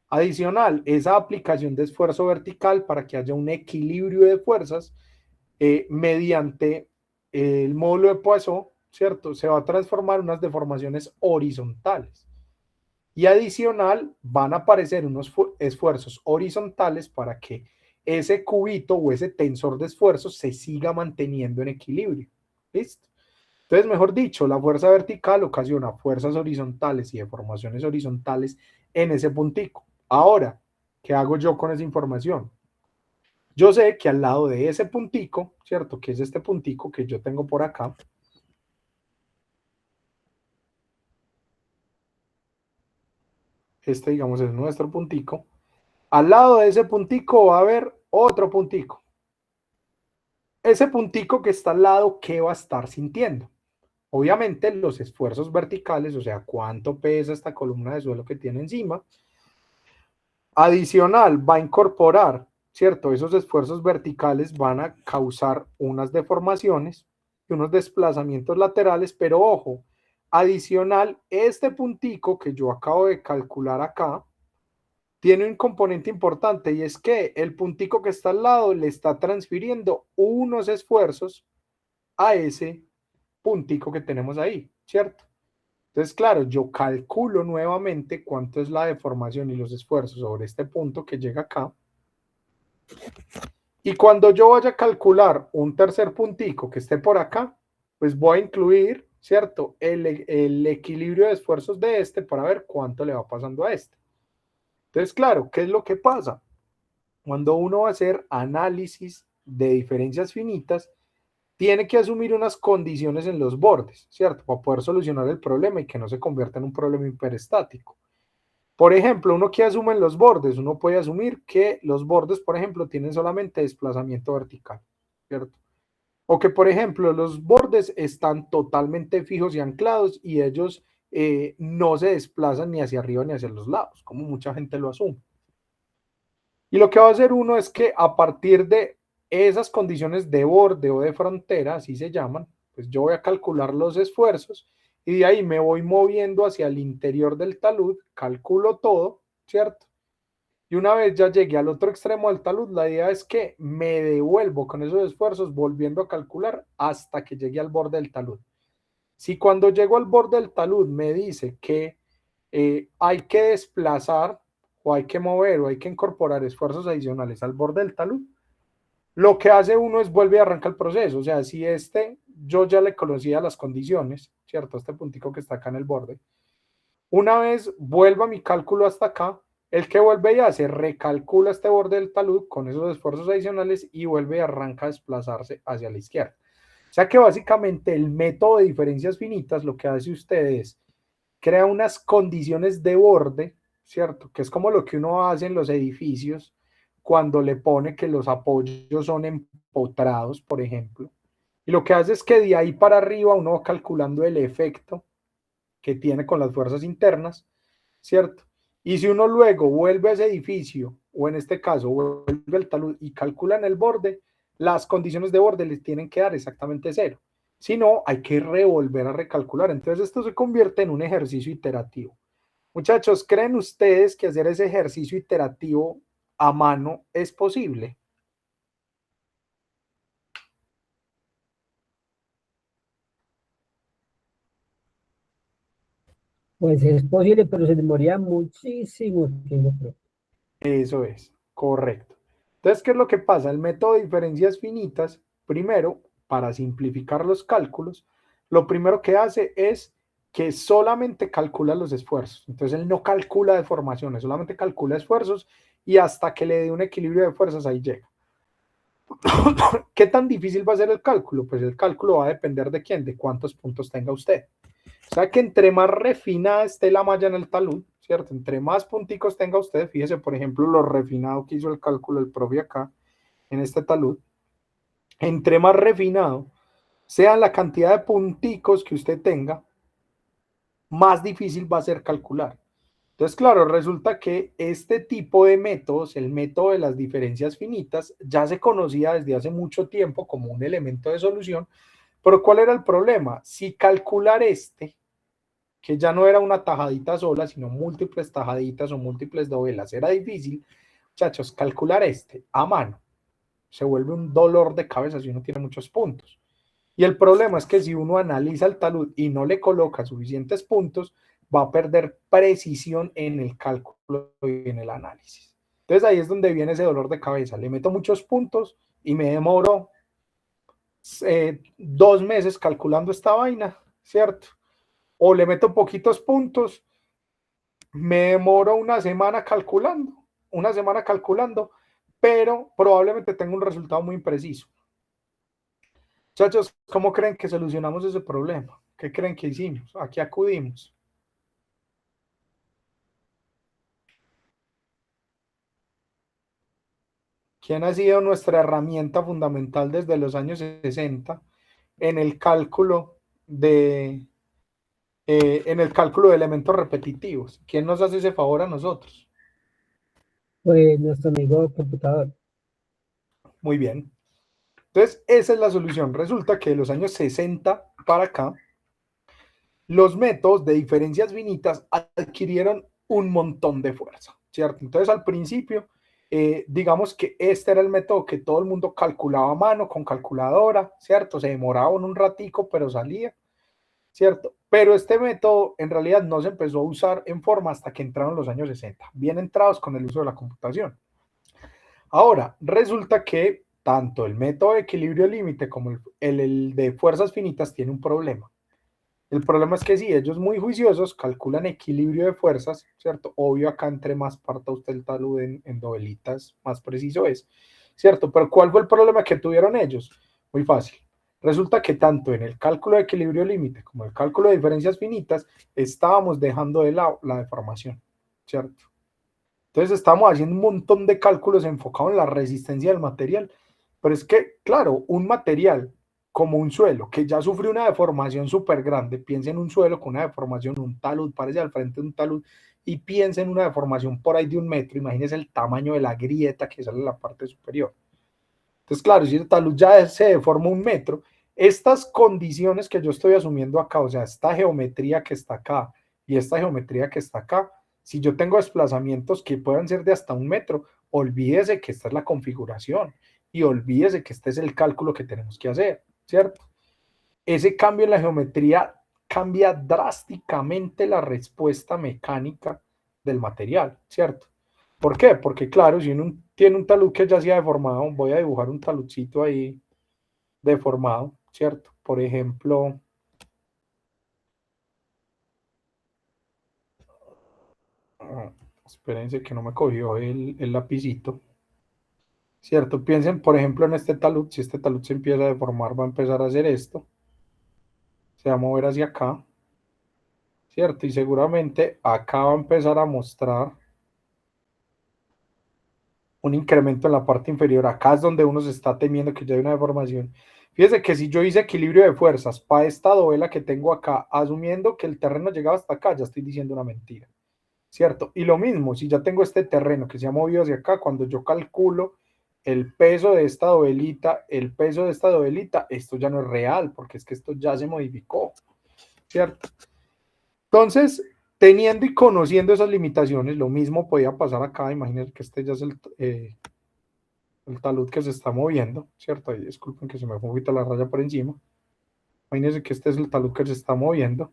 Speaker 1: Adicional, esa aplicación de esfuerzo vertical para que haya un equilibrio de fuerzas mediante el módulo de Poisson, ¿cierto? Se va a transformar en unas deformaciones horizontales. Y adicional, van a aparecer unos esfuerzos horizontales para que ese cubito o ese tensor de esfuerzos se siga manteniendo en equilibrio. ¿Listo? Entonces, mejor dicho, la fuerza vertical ocasiona fuerzas horizontales y deformaciones horizontales en ese puntico. Ahora, ¿qué hago yo con esa información? Yo sé que al lado de ese puntico, ¿cierto? Que es este puntico que yo tengo por acá. Este, digamos, es nuestro puntico. Al lado de ese puntico va a haber otro puntico. Ese puntico que está al lado, ¿qué va a estar sintiendo? Obviamente los esfuerzos verticales, o sea, cuánto pesa esta columna de suelo que tiene encima. Adicional, va a incorporar, ¿cierto? Esos esfuerzos verticales van a causar unas deformaciones y unos desplazamientos laterales, pero ojo, adicional, este puntico que yo acabo de calcular acá, tiene un componente importante y es que el puntico que está al lado le está transfiriendo unos esfuerzos a ese puntico que tenemos ahí, ¿cierto? Entonces, claro, yo calculo nuevamente cuánto es la deformación y los esfuerzos sobre este punto que llega acá. Y cuando yo vaya a calcular un tercer puntico que esté por acá, pues voy a incluir, ¿cierto? El equilibrio de esfuerzos de este para ver cuánto le va pasando a este. Entonces, claro, ¿qué es lo que pasa? Cuando uno va a hacer análisis de diferencias finitas, tiene que asumir unas condiciones en los bordes, ¿cierto? Para poder solucionar el problema y que no se convierta en un problema hiperestático. Por ejemplo, uno que asume en los bordes, uno puede asumir que los bordes, por ejemplo, tienen solamente desplazamiento vertical, ¿cierto? O que, por ejemplo, los bordes están totalmente fijos y anclados y ellos no se desplazan ni hacia arriba ni hacia los lados, como mucha gente lo asume. Y lo que va a hacer uno es que a partir de esas condiciones de borde o de frontera, así se llaman, pues yo voy a calcular los esfuerzos y de ahí me voy moviendo hacia el interior del talud, calculo todo, ¿cierto? Y una vez ya llegué al otro extremo del talud, la idea es que me devuelvo con esos esfuerzos volviendo a calcular hasta que llegue al borde del talud. Si cuando llego al borde del talud me dice que hay que desplazar o hay que mover o hay que incorporar esfuerzos adicionales al borde del talud, lo que hace uno es vuelve a arrancar el proceso. O sea, si yo ya le conocía las condiciones, ¿cierto? Este puntico que está acá en el borde. Una vez vuelva mi cálculo hasta acá, el que vuelve y hace, recalcula este borde del talud con esos esfuerzos adicionales y vuelve y arranca a desplazarse hacia la izquierda. O sea que básicamente el método de diferencias finitas lo que hace usted es crea unas condiciones de borde, ¿cierto? Que es como lo que uno hace en los edificios cuando le pone que los apoyos son empotrados, por ejemplo. Y lo que hace es que de ahí para arriba uno va calculando el efecto que tiene con las fuerzas internas, ¿cierto? Y si uno luego vuelve a ese edificio, o en este caso vuelve al talud y calcula en el borde, las condiciones de borde les tienen que dar exactamente cero. Si no, hay que revolver a recalcular. Entonces esto se convierte en un ejercicio iterativo. Muchachos, ¿creen ustedes que hacer ese ejercicio iterativo a mano es posible?
Speaker 3: Pues es posible, pero se demoraría muchísimo tiempo.
Speaker 1: Eso es, correcto. Entonces, ¿qué es lo que pasa? El método de diferencias finitas, primero, para simplificar los cálculos, lo primero que hace es que solamente calcula los esfuerzos. Entonces, él no calcula deformaciones, solamente calcula esfuerzos y hasta que le dé un equilibrio de fuerzas, ahí llega. ¿Qué tan difícil va a ser el cálculo? Pues el cálculo va a depender de quién, de cuántos puntos tenga usted. O sea que entre más refinada esté la malla en el talud, ¿cierto? Entre más punticos tenga usted, fíjese, por ejemplo, lo refinado que hizo el cálculo el profe acá, en este talud, entre más refinado sea la cantidad de punticos que usted tenga, más difícil va a ser calcular. Entonces, claro, resulta que este tipo de métodos, el método de las diferencias finitas, ya se conocía desde hace mucho tiempo como un elemento de solución, pero ¿cuál era el problema? Si calcular que ya no era una tajadita sola, sino múltiples tajaditas o múltiples dovelas, era difícil, muchachos, calcular a mano se vuelve un dolor de cabeza si uno tiene muchos puntos. Y el problema es que si uno analiza el talud y no le coloca suficientes puntos, va a perder precisión en el cálculo y en el análisis. Entonces ahí es donde viene ese dolor de cabeza. Le meto muchos puntos y me demoro 2 meses calculando esta vaina, ¿cierto? O le meto poquitos puntos, me demoro una semana calculando, pero probablemente tenga un resultado muy impreciso. Muchachos, ¿cómo creen que solucionamos ese problema? ¿Qué creen que hicimos? ¿A qué acudimos? ¿Quién ha sido nuestra herramienta fundamental desde los años 60 en el cálculo de elementos repetitivos? ¿Quién nos hace ese favor a nosotros?
Speaker 3: Pues nuestro amigo computador.
Speaker 1: Muy bien. Entonces, esa es la solución. Resulta que de los años 60 para acá, los métodos de diferencias finitas adquirieron un montón de fuerza, ¿cierto? Entonces, al principio, digamos que este era el método que todo el mundo calculaba a mano con calculadora, ¿cierto? Se demoraba un ratico, pero salía, ¿cierto? Pero este método en realidad no se empezó a usar en forma hasta que entraron los años 60, bien entrados con el uso de la computación. Ahora, resulta que tanto el método de equilibrio límite como el de fuerzas finitas tiene un problema. El problema es que sí, ellos muy juiciosos calculan equilibrio de fuerzas, ¿cierto? Obvio acá entre más parta usted el talud en dovelitas, más preciso es, ¿cierto? Pero ¿cuál fue el problema que tuvieron ellos? Muy fácil. Resulta que tanto en el cálculo de equilibrio límite como en el cálculo de diferencias finitas estábamos dejando de lado la deformación, ¿cierto? Entonces estamos haciendo un montón de cálculos enfocados en la resistencia del material, pero es que, claro, un material como un suelo que ya sufrió una deformación súper grande, piensa en un suelo con una deformación, un talud, parece al frente de un talud, y piensa en una deformación por ahí de 1 metro, imagínense el tamaño de la grieta que sale en la parte superior. Entonces, claro, si el talud ya se deforma 1 metro, estas condiciones que yo estoy asumiendo acá, o sea, esta geometría que está acá y esta geometría que está acá, si yo tengo desplazamientos que puedan ser de hasta 1 metro, olvídese que esta es la configuración y olvídese que este es el cálculo que tenemos que hacer, ¿cierto? Ese cambio en la geometría cambia drásticamente la respuesta mecánica del material, ¿cierto? ¿Por qué? Porque claro, si uno tiene un talud que ya se ha deformado, voy a dibujar un taludcito ahí deformado, ¿cierto? Por ejemplo, espérense que no me cogió el lapicito, ¿cierto? Piensen, por ejemplo, en este talud, si este talud se empieza a deformar, va a empezar a hacer esto, se va a mover hacia acá, ¿cierto? Y seguramente acá va a empezar a mostrar un incremento en la parte inferior. Acá es donde uno se está temiendo que ya hay una deformación. Fíjese que si yo hice equilibrio de fuerzas para esta dovela que tengo acá, asumiendo que el terreno llegaba hasta acá, ya estoy diciendo una mentira, ¿cierto? Y lo mismo, si ya tengo este terreno que se ha movido hacia acá, cuando yo calculo el peso de esta dovelita, esto ya no es real, porque es que esto ya se modificó, ¿cierto? Entonces, teniendo y conociendo esas limitaciones, lo mismo podía pasar acá. Imagínense que este ya es el talud que se está moviendo, ¿cierto? Y disculpen que se me fue un poquito la raya por encima. Imagínense que este es el talud que se está moviendo.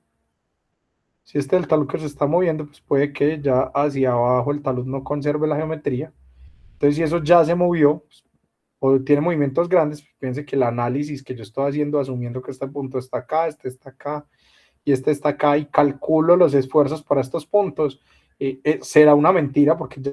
Speaker 1: Si este es el talud que se está moviendo, pues puede que ya hacia abajo el talud no conserve la geometría. Entonces, si eso ya se movió, pues, o tiene movimientos grandes, pues piense que el análisis que yo estoy haciendo, asumiendo que este punto está acá, este está acá, y este está acá, y calculo los esfuerzos para estos puntos, será una mentira, porque ya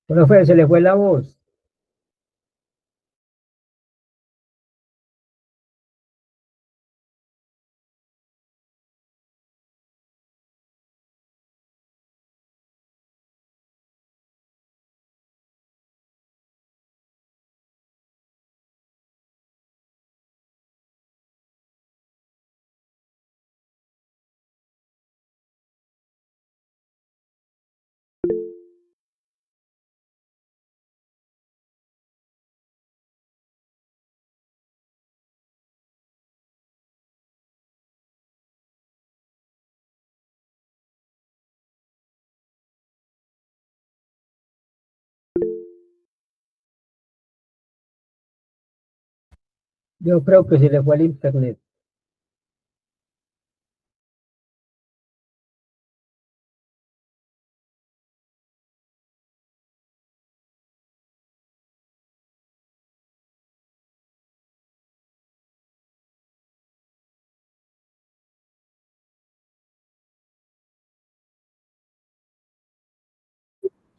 Speaker 3: Profe, se le fue la voz. Yo creo que se le fue el internet.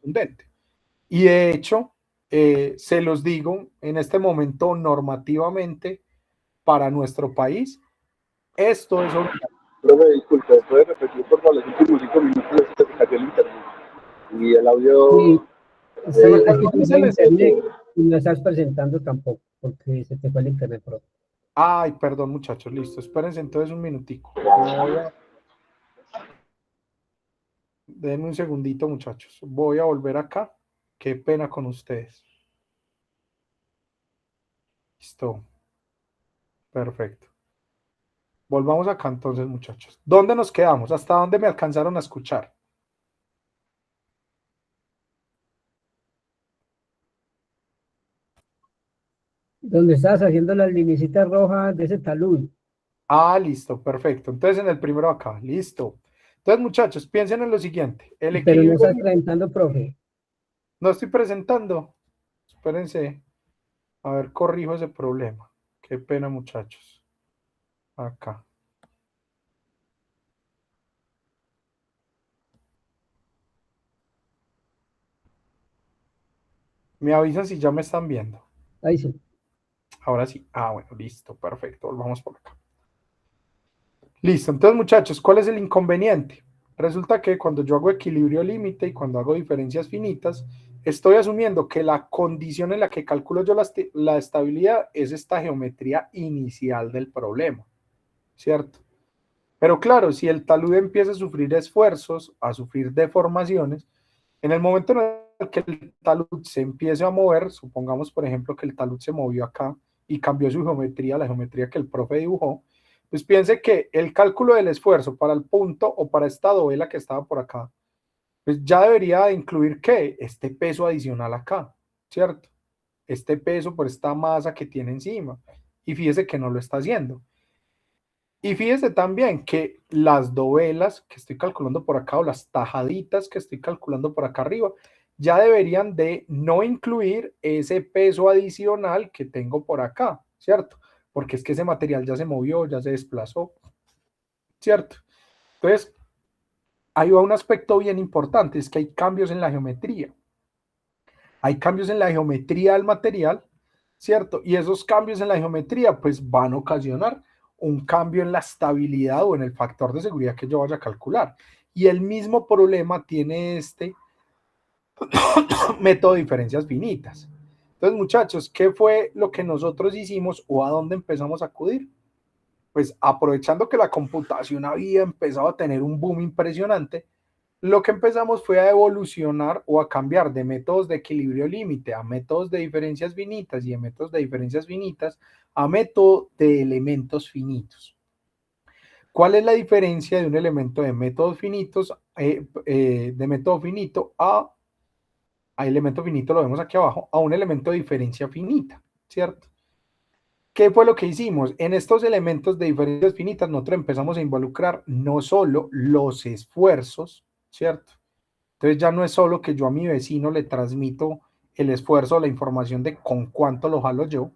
Speaker 1: contundente. Y de hecho, se los digo, en este momento normativamente, para nuestro país, esto es obligatorio.
Speaker 5: Profe, disculpe, ¿puede repetir por favor los últimos 5 minutos de que se cayó el internet? Y el audio.
Speaker 3: Sí,
Speaker 1: ¿Se me
Speaker 3: es que
Speaker 1: cayó
Speaker 3: se
Speaker 1: mi
Speaker 3: fue el
Speaker 1: CLC?
Speaker 3: internet y no estás presentando tampoco, porque se te fue el internet, profe.
Speaker 1: Ay, perdón, muchachos, listo. Espérense entonces un minutico. Denme un segundito, muchachos. Voy a volver acá. Qué pena con ustedes. Listo. Perfecto. Volvamos acá entonces, muchachos. ¿Dónde nos quedamos? ¿Hasta dónde me alcanzaron a escuchar?
Speaker 3: Donde estás haciendo las linecitas rojas de ese talud.
Speaker 1: Ah, listo, perfecto. Entonces en el primero acá, listo. Entonces, muchachos, piensen en lo siguiente. El
Speaker 3: Pero no
Speaker 1: equilibrio,
Speaker 3: estás presentando, profe.
Speaker 1: no estoy presentando. Espérense. A ver, corrijo ese problema. Qué pena, muchachos. Acá. Me avisan si ya me están viendo.
Speaker 3: Ahí sí.
Speaker 1: Ahora sí. Ah, bueno, listo, perfecto. Volvamos por acá. Listo. Entonces, muchachos, ¿cuál es el inconveniente? Resulta que cuando yo hago equilibrio límite y cuando hago diferencias finitas, estoy asumiendo que la condición en la que calculo yo la estabilidad es esta geometría inicial del problema, ¿cierto? Pero claro, si el talud empieza a sufrir esfuerzos, a sufrir deformaciones, en el momento en el que el talud se empiece a mover, supongamos por ejemplo que el talud se movió acá y cambió su geometría, la geometría que el profe dibujó, pues piense que el cálculo del esfuerzo para el punto o para esta dovela que estaba por acá, pues ya debería incluir ¿qué? Este peso adicional acá, ¿cierto? Este peso por esta masa que tiene encima. Y fíjese que no lo está haciendo. Y fíjese también que las dovelas que estoy calculando por acá o las tajaditas que estoy calculando por acá arriba ya deberían de no incluir ese peso adicional que tengo por acá, ¿cierto? Porque es que ese material ya se movió, ya se desplazó, ¿cierto? Entonces, ahí va un aspecto bien importante, es que hay cambios en la geometría. Hay cambios en la geometría del material, ¿cierto? Y esos cambios en la geometría pues van a ocasionar un cambio en la estabilidad o en el factor de seguridad que yo vaya a calcular. Y el mismo problema tiene este método de diferencias finitas. Entonces, muchachos, ¿qué fue lo que nosotros hicimos o a dónde empezamos a acudir? Pues aprovechando que la computación había empezado a tener un boom impresionante, lo que empezamos fue a evolucionar o a cambiar de métodos de equilibrio límite a métodos de diferencias finitas y de métodos de diferencias finitas a método de elementos finitos. ¿Cuál es la diferencia de un elemento de métodos finitos, de método finito a elemento finito, lo vemos aquí abajo, a un elemento de diferencia finita, ¿cierto? ¿Qué fue lo que hicimos? En estos elementos de diferencias finitas nosotros empezamos a involucrar no solo los esfuerzos, ¿cierto? Entonces ya no es solo que yo a mi vecino le transmito el esfuerzo o la información de con cuánto lo jalo yo,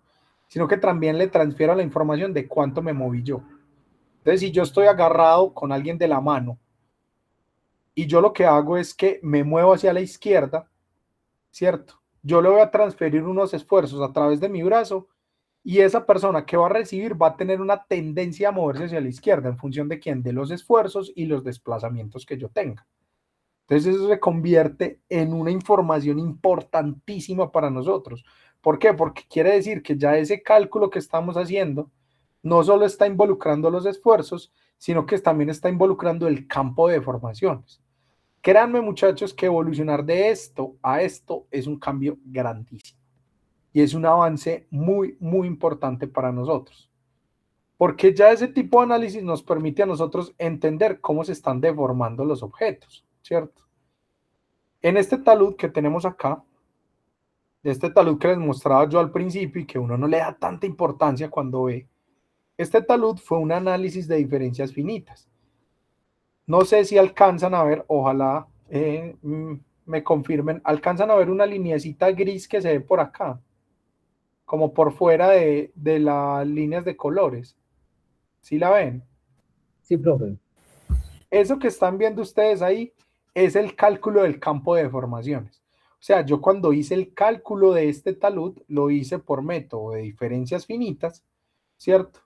Speaker 1: sino que también le transfiero la información de cuánto me moví yo. Entonces, si yo estoy agarrado con alguien de la mano y yo lo que hago es que me muevo hacia la izquierda, ¿cierto? Yo le voy a transferir unos esfuerzos a través de mi brazo y esa persona que va a recibir va a tener una tendencia a moverse hacia la izquierda en función de quién, de los esfuerzos y los desplazamientos que yo tenga. Entonces eso se convierte en una información importantísima para nosotros. ¿Por qué? Porque quiere decir que ya ese cálculo que estamos haciendo no solo está involucrando los esfuerzos, sino que también está involucrando el campo de deformaciones. Créanme, muchachos, que evolucionar de esto a esto es un cambio grandísimo. Y es un avance muy, muy importante para nosotros. Porque ya ese tipo de análisis nos permite a nosotros entender cómo se están deformando los objetos, ¿cierto? En este talud que tenemos acá, este talud que les mostraba yo al principio y que uno no le da tanta importancia cuando ve, este talud fue un análisis de diferencias finitas. No sé si alcanzan a ver, ojalá me confirmen, alcanzan a ver una lineecita gris que se ve por acá, como por fuera de las líneas de colores. ¿Sí la ven?
Speaker 3: Sí, profe.
Speaker 1: Eso que están viendo ustedes ahí es el cálculo del campo de deformaciones. O sea, yo cuando hice el cálculo de este talud, lo hice por método de diferencias finitas, ¿cierto?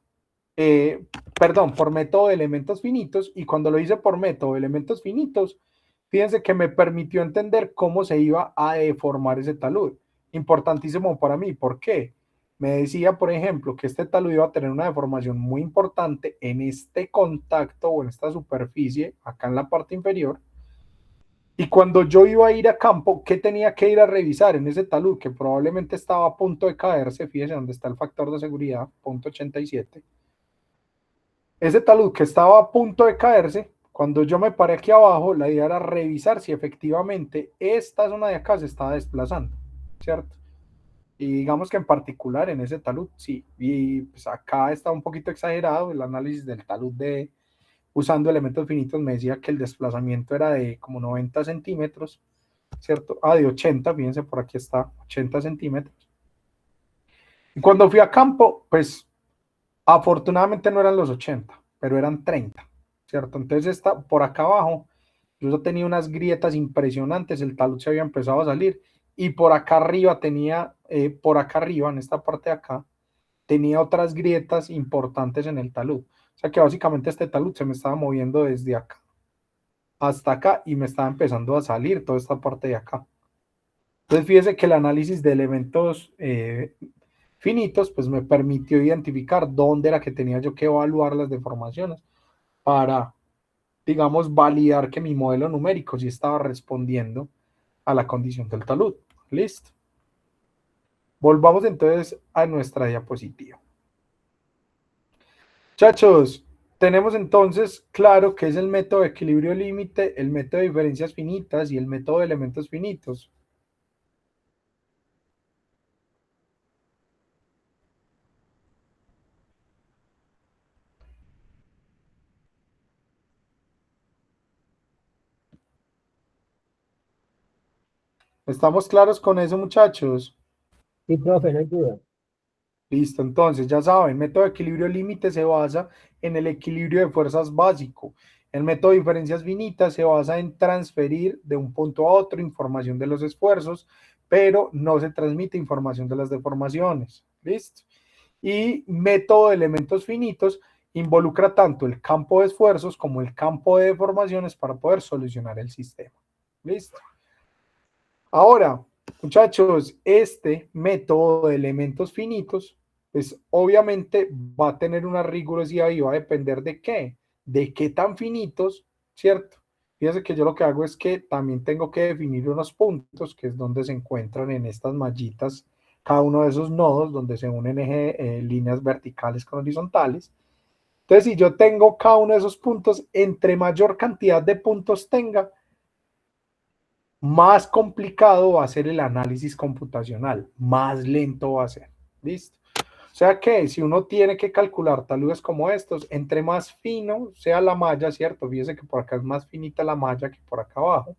Speaker 1: Perdón, por método de elementos finitos, y cuando lo hice por método de elementos finitos, fíjense que me permitió entender cómo se iba a deformar ese talud. Importantísimo para mí, ¿por qué? Me decía, por ejemplo, que este talud iba a tener una deformación muy importante en este contacto o en esta superficie, acá en la parte inferior, y cuando yo iba a ir a campo, ¿qué tenía que ir a revisar en ese talud? Que probablemente estaba a punto de caerse, fíjense dónde está el factor de seguridad, 0.87. Ese talud que estaba a punto de caerse, cuando yo me paré aquí abajo, la idea era revisar si efectivamente esta zona de acá se estaba desplazando, ¿cierto? Y digamos que en particular en ese talud, sí. Y pues acá está un poquito exagerado el análisis del talud usando elementos finitos. Me decía que el desplazamiento era de como 90 centímetros, ¿cierto? De 80, fíjense, por aquí está, 80 centímetros. Y cuando fui a campo, pues afortunadamente no eran los 80, pero eran 30, ¿cierto? Entonces por acá abajo, yo tenía unas grietas impresionantes, el talud se había empezado a salir, y por acá arriba en esta parte de acá, tenía otras grietas importantes en el talud. O sea que básicamente este talud se me estaba moviendo desde acá hasta acá y me estaba empezando a salir toda esta parte de acá. Entonces fíjese que el análisis de elementos finitos pues me permitió identificar dónde era que tenía yo que evaluar las deformaciones para, digamos, validar que mi modelo numérico sí estaba respondiendo a la condición del talud. Listo. Volvamos entonces a nuestra diapositiva. Muchachos, tenemos entonces claro que es el método de equilibrio límite, el método de diferencias finitas y el método de elementos finitos. ¿Estamos claros con eso, muchachos?
Speaker 3: Sí, profe, no hay duda.
Speaker 1: Listo, entonces ya saben, el método de equilibrio límite se basa en el equilibrio de fuerzas básico. El método de diferencias finitas se basa en transferir de un punto a otro información de los esfuerzos, pero no se transmite información de las deformaciones. ¿Listo? Y método de elementos finitos involucra tanto el campo de esfuerzos como el campo de deformaciones para poder solucionar el sistema. ¿Listo? Ahora, muchachos, este método de elementos finitos, pues obviamente va a tener una rigurosidad y va a depender de qué, de qué tan finitos, ¿cierto? Fíjense que yo lo que hago es que también tengo que definir unos puntos, que es donde se encuentran en estas mallitas cada uno de esos nodos, donde se unen líneas verticales con horizontales. Entonces, si yo tengo cada uno de esos puntos, entre mayor cantidad de puntos tenga, más complicado va a ser el análisis computacional, más lento va a ser. ¿Listo? O sea que si uno tiene que calcular taludes como estos, entre más fino sea la malla, ¿cierto? Fíjese que por acá es más finita la malla que por acá abajo.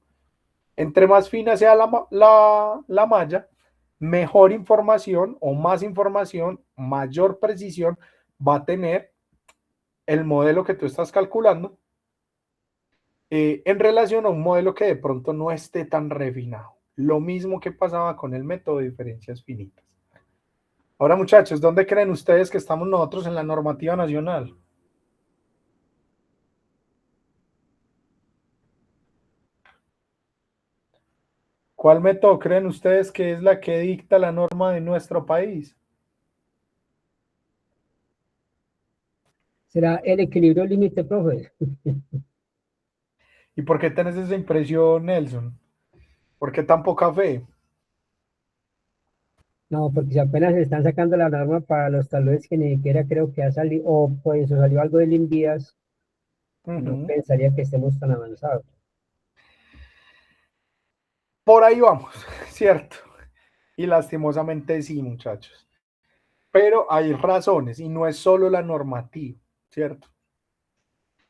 Speaker 1: Entre más fina sea la malla, mejor información o más información, mayor precisión va a tener el modelo que tú estás calculando en relación a un modelo que de pronto no esté tan refinado. Lo mismo que pasaba con el método de diferencias finitas. Ahora, muchachos, ¿dónde creen ustedes que estamos nosotros en la normativa nacional? ¿Cuál método creen ustedes que es la que dicta la norma de nuestro país?
Speaker 3: ¿Será el equilibrio límite, profe?
Speaker 1: ¿Y por qué tenés esa impresión, Nelson? ¿Por qué tan poca fe?
Speaker 3: No, porque si apenas se están sacando la norma para los taludes que ni siquiera creo que ha salido, o pues o salió algo del Invías, no pensaría que estemos tan avanzados.
Speaker 1: Por ahí vamos, ¿cierto? Y lastimosamente sí, muchachos. Pero hay razones y no es solo la normativa, ¿cierto?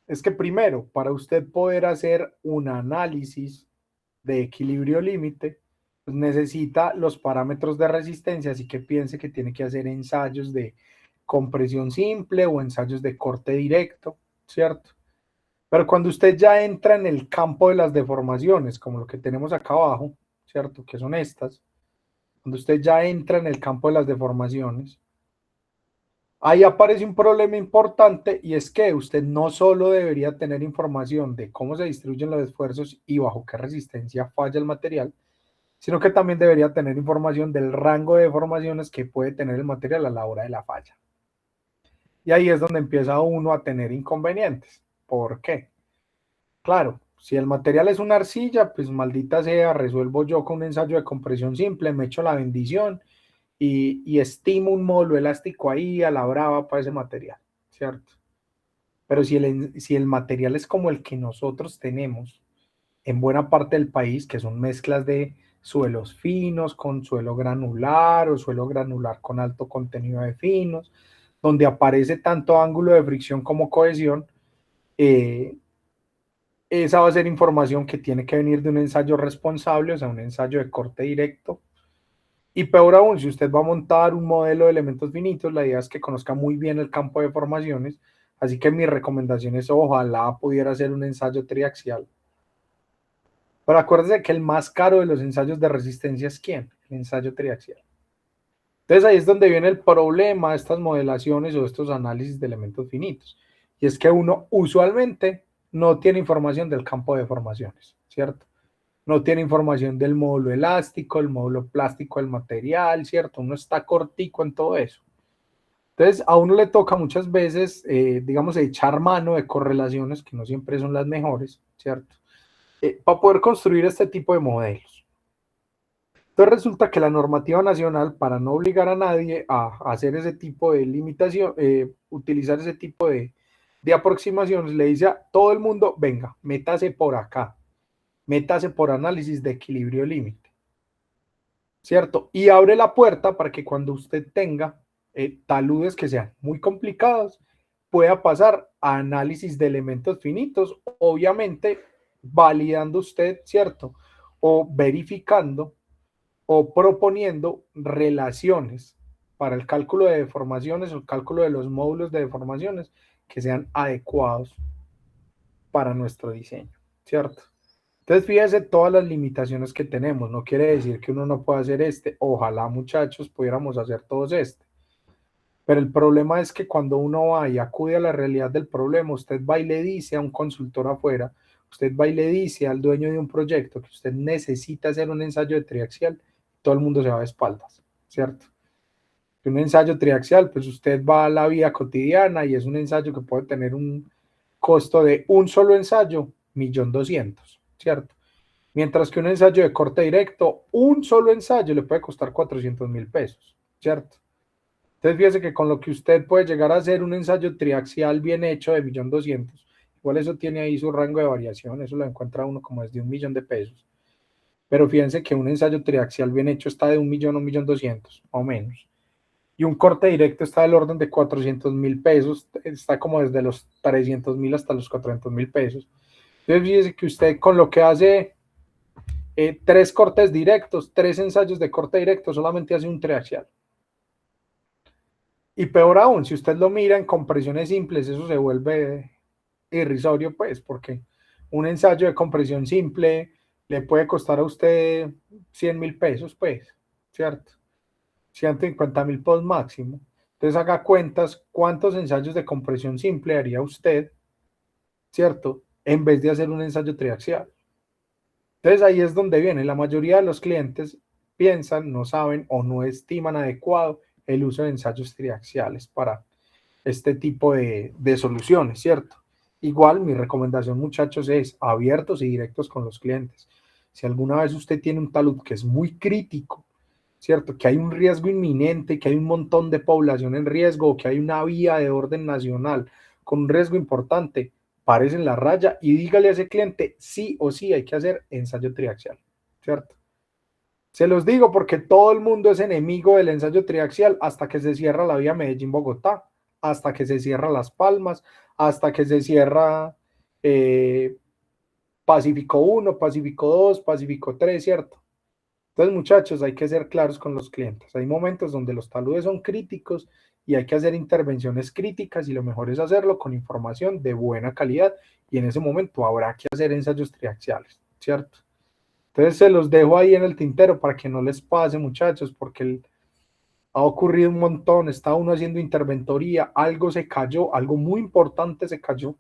Speaker 1: Es que primero, para usted poder hacer un análisis de equilibrio límite, pues necesita los parámetros de resistencia, así que piense que tiene que hacer ensayos de compresión simple o ensayos de corte directo, ¿cierto? Pero cuando usted ya entra en el campo de las deformaciones, como lo que tenemos acá abajo, ¿cierto? Que son estas, cuando usted ya entra en el campo de las deformaciones, ahí aparece un problema importante y es que usted no solo debería tener información de cómo se distribuyen los esfuerzos y bajo qué resistencia falla el material, sino que también debería tener información del rango de deformaciones que puede tener el material a la hora de la falla. Y ahí es donde empieza uno a tener inconvenientes. ¿Por qué? Claro, si el material es una arcilla, pues maldita sea, resuelvo yo con un ensayo de compresión simple, me echo la bendición y estimo un módulo elástico ahí a la brava para ese material, ¿cierto? Pero si el material es como el que nosotros tenemos en buena parte del país, que son mezclas de suelos finos con suelo granular o suelo granular con alto contenido de finos, donde aparece tanto ángulo de fricción como cohesión, esa va a ser información que tiene que venir de un ensayo responsable, o sea, un ensayo de corte directo. Y peor aún, si usted va a montar un modelo de elementos finitos, la idea es que conozca muy bien el campo de formaciones, así que mi recomendación es ojalá pudiera hacer un ensayo triaxial. Pero acuérdese que el más caro de los ensayos de resistencia es ¿quién? El ensayo triaxial. Entonces ahí es donde viene el problema de estas modelaciones o estos análisis de elementos finitos. Y es que uno usualmente no tiene información del campo de formaciones, ¿cierto? No tiene información del módulo elástico, el módulo plástico del material, ¿cierto? Uno está cortico en todo eso. Entonces, a uno le toca muchas veces, digamos, echar mano de correlaciones que no siempre son las mejores, ¿cierto? Para poder construir este tipo de modelos. Entonces, resulta que la normativa nacional, para no obligar a nadie a hacer ese tipo de limitación, utilizar ese tipo de aproximaciones, le dice a todo el mundo, venga, métase por acá, métase por análisis de equilibrio límite, ¿cierto? Y abre la puerta para que cuando usted tenga taludes que sean muy complicados, pueda pasar a análisis de elementos finitos, obviamente validando usted, ¿cierto? O verificando o proponiendo relaciones para el cálculo de deformaciones o el cálculo de los módulos de deformaciones que sean adecuados para nuestro diseño, ¿cierto? Entonces, fíjese todas las limitaciones que tenemos. No quiere decir que uno no pueda hacer este. Ojalá, muchachos, pudiéramos hacer todos este. Pero el problema es que cuando uno va y acude a la realidad del problema, usted va y le dice a un consultor afuera, usted va y le dice al dueño de un proyecto que usted necesita hacer un ensayo de triaxial, todo el mundo se va de espaldas, ¿cierto? Un ensayo triaxial, pues usted va a la vida cotidiana y es un ensayo que puede tener un costo de un solo ensayo, 1.200.000, ¿cierto? Mientras que un ensayo de corte directo, un solo ensayo le puede costar 400.000 pesos, ¿cierto? Entonces fíjese que con lo que usted puede llegar a hacer un ensayo triaxial bien hecho de 1.200.000, igual eso tiene ahí su rango de variación, eso lo encuentra uno como desde 1.000.000 de pesos. Pero fíjense que un ensayo triaxial bien hecho está de 1.000.000 a 1.200.000, o menos. Y un corte directo está del orden de 400.000 pesos, está como desde los 300.000 hasta los 400.000 pesos. Entonces fíjese que usted con lo que hace 3 cortes directos, 3 ensayos de corte directo, solamente hace un triaxial. Y peor aún, si usted lo mira en compresiones simples, eso se vuelve irrisorio, pues, porque un ensayo de compresión simple le puede costar a usted 100.000 pesos, pues, ¿cierto? 150.000 pesos máximo. Entonces haga cuentas cuántos ensayos de compresión simple haría usted, ¿cierto? En vez de hacer un ensayo triaxial. Entonces ahí es donde viene. La mayoría de los clientes piensan, no saben o no estiman adecuado el uso de ensayos triaxiales para este tipo de soluciones, ¿cierto? Igual mi recomendación, muchachos, es abiertos y directos con los clientes. Si alguna vez usted tiene un talud que es muy crítico, ¿cierto? Que hay un riesgo inminente, que hay un montón de población en riesgo, que hay una vía de orden nacional con un riesgo importante, párese en la raya y dígale a ese cliente, sí o sí hay que hacer ensayo triaxial, ¿cierto? Se los digo porque todo el mundo es enemigo del ensayo triaxial hasta que se cierra la vía Medellín-Bogotá, hasta que se cierra Las Palmas, hasta que se cierra Pacífico 1, Pacífico 2, Pacífico 3, ¿cierto? Entonces, muchachos, hay que ser claros con los clientes. Hay momentos donde los taludes son críticos y hay que hacer intervenciones críticas y lo mejor es hacerlo con información de buena calidad y en ese momento habrá que hacer ensayos triaxiales, ¿cierto? Entonces se los dejo ahí en el tintero para que no les pase, muchachos, porque ha ocurrido un montón, está uno haciendo interventoría, algo se cayó, algo muy importante se cayó,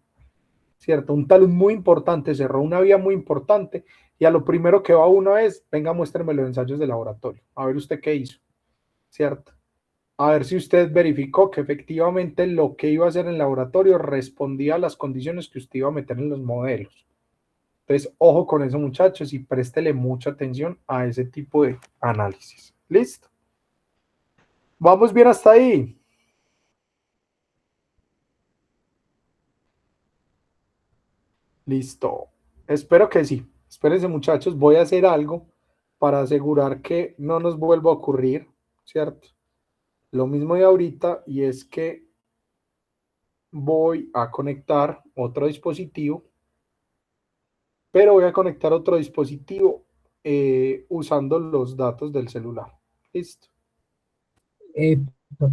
Speaker 1: ¿cierto? Un talud muy importante, cerró una vía muy importante y a lo primero que va uno es, venga, muéstrame los ensayos de laboratorio, a ver usted qué hizo, ¿cierto? A ver si usted verificó que efectivamente lo que iba a hacer en el laboratorio respondía a las condiciones que usted iba a meter en los modelos. Entonces, ojo con eso, muchachos, y préstele mucha atención a ese tipo de análisis. ¿Listo? ¿Vamos bien hasta ahí? Listo. Espero que sí. Espérense, muchachos, voy a hacer algo para asegurar que no nos vuelva a ocurrir, ¿cierto? Lo mismo de ahorita, y es que voy a conectar otro dispositivo, pero voy a conectar otro dispositivo usando los datos del celular. ¿Listo?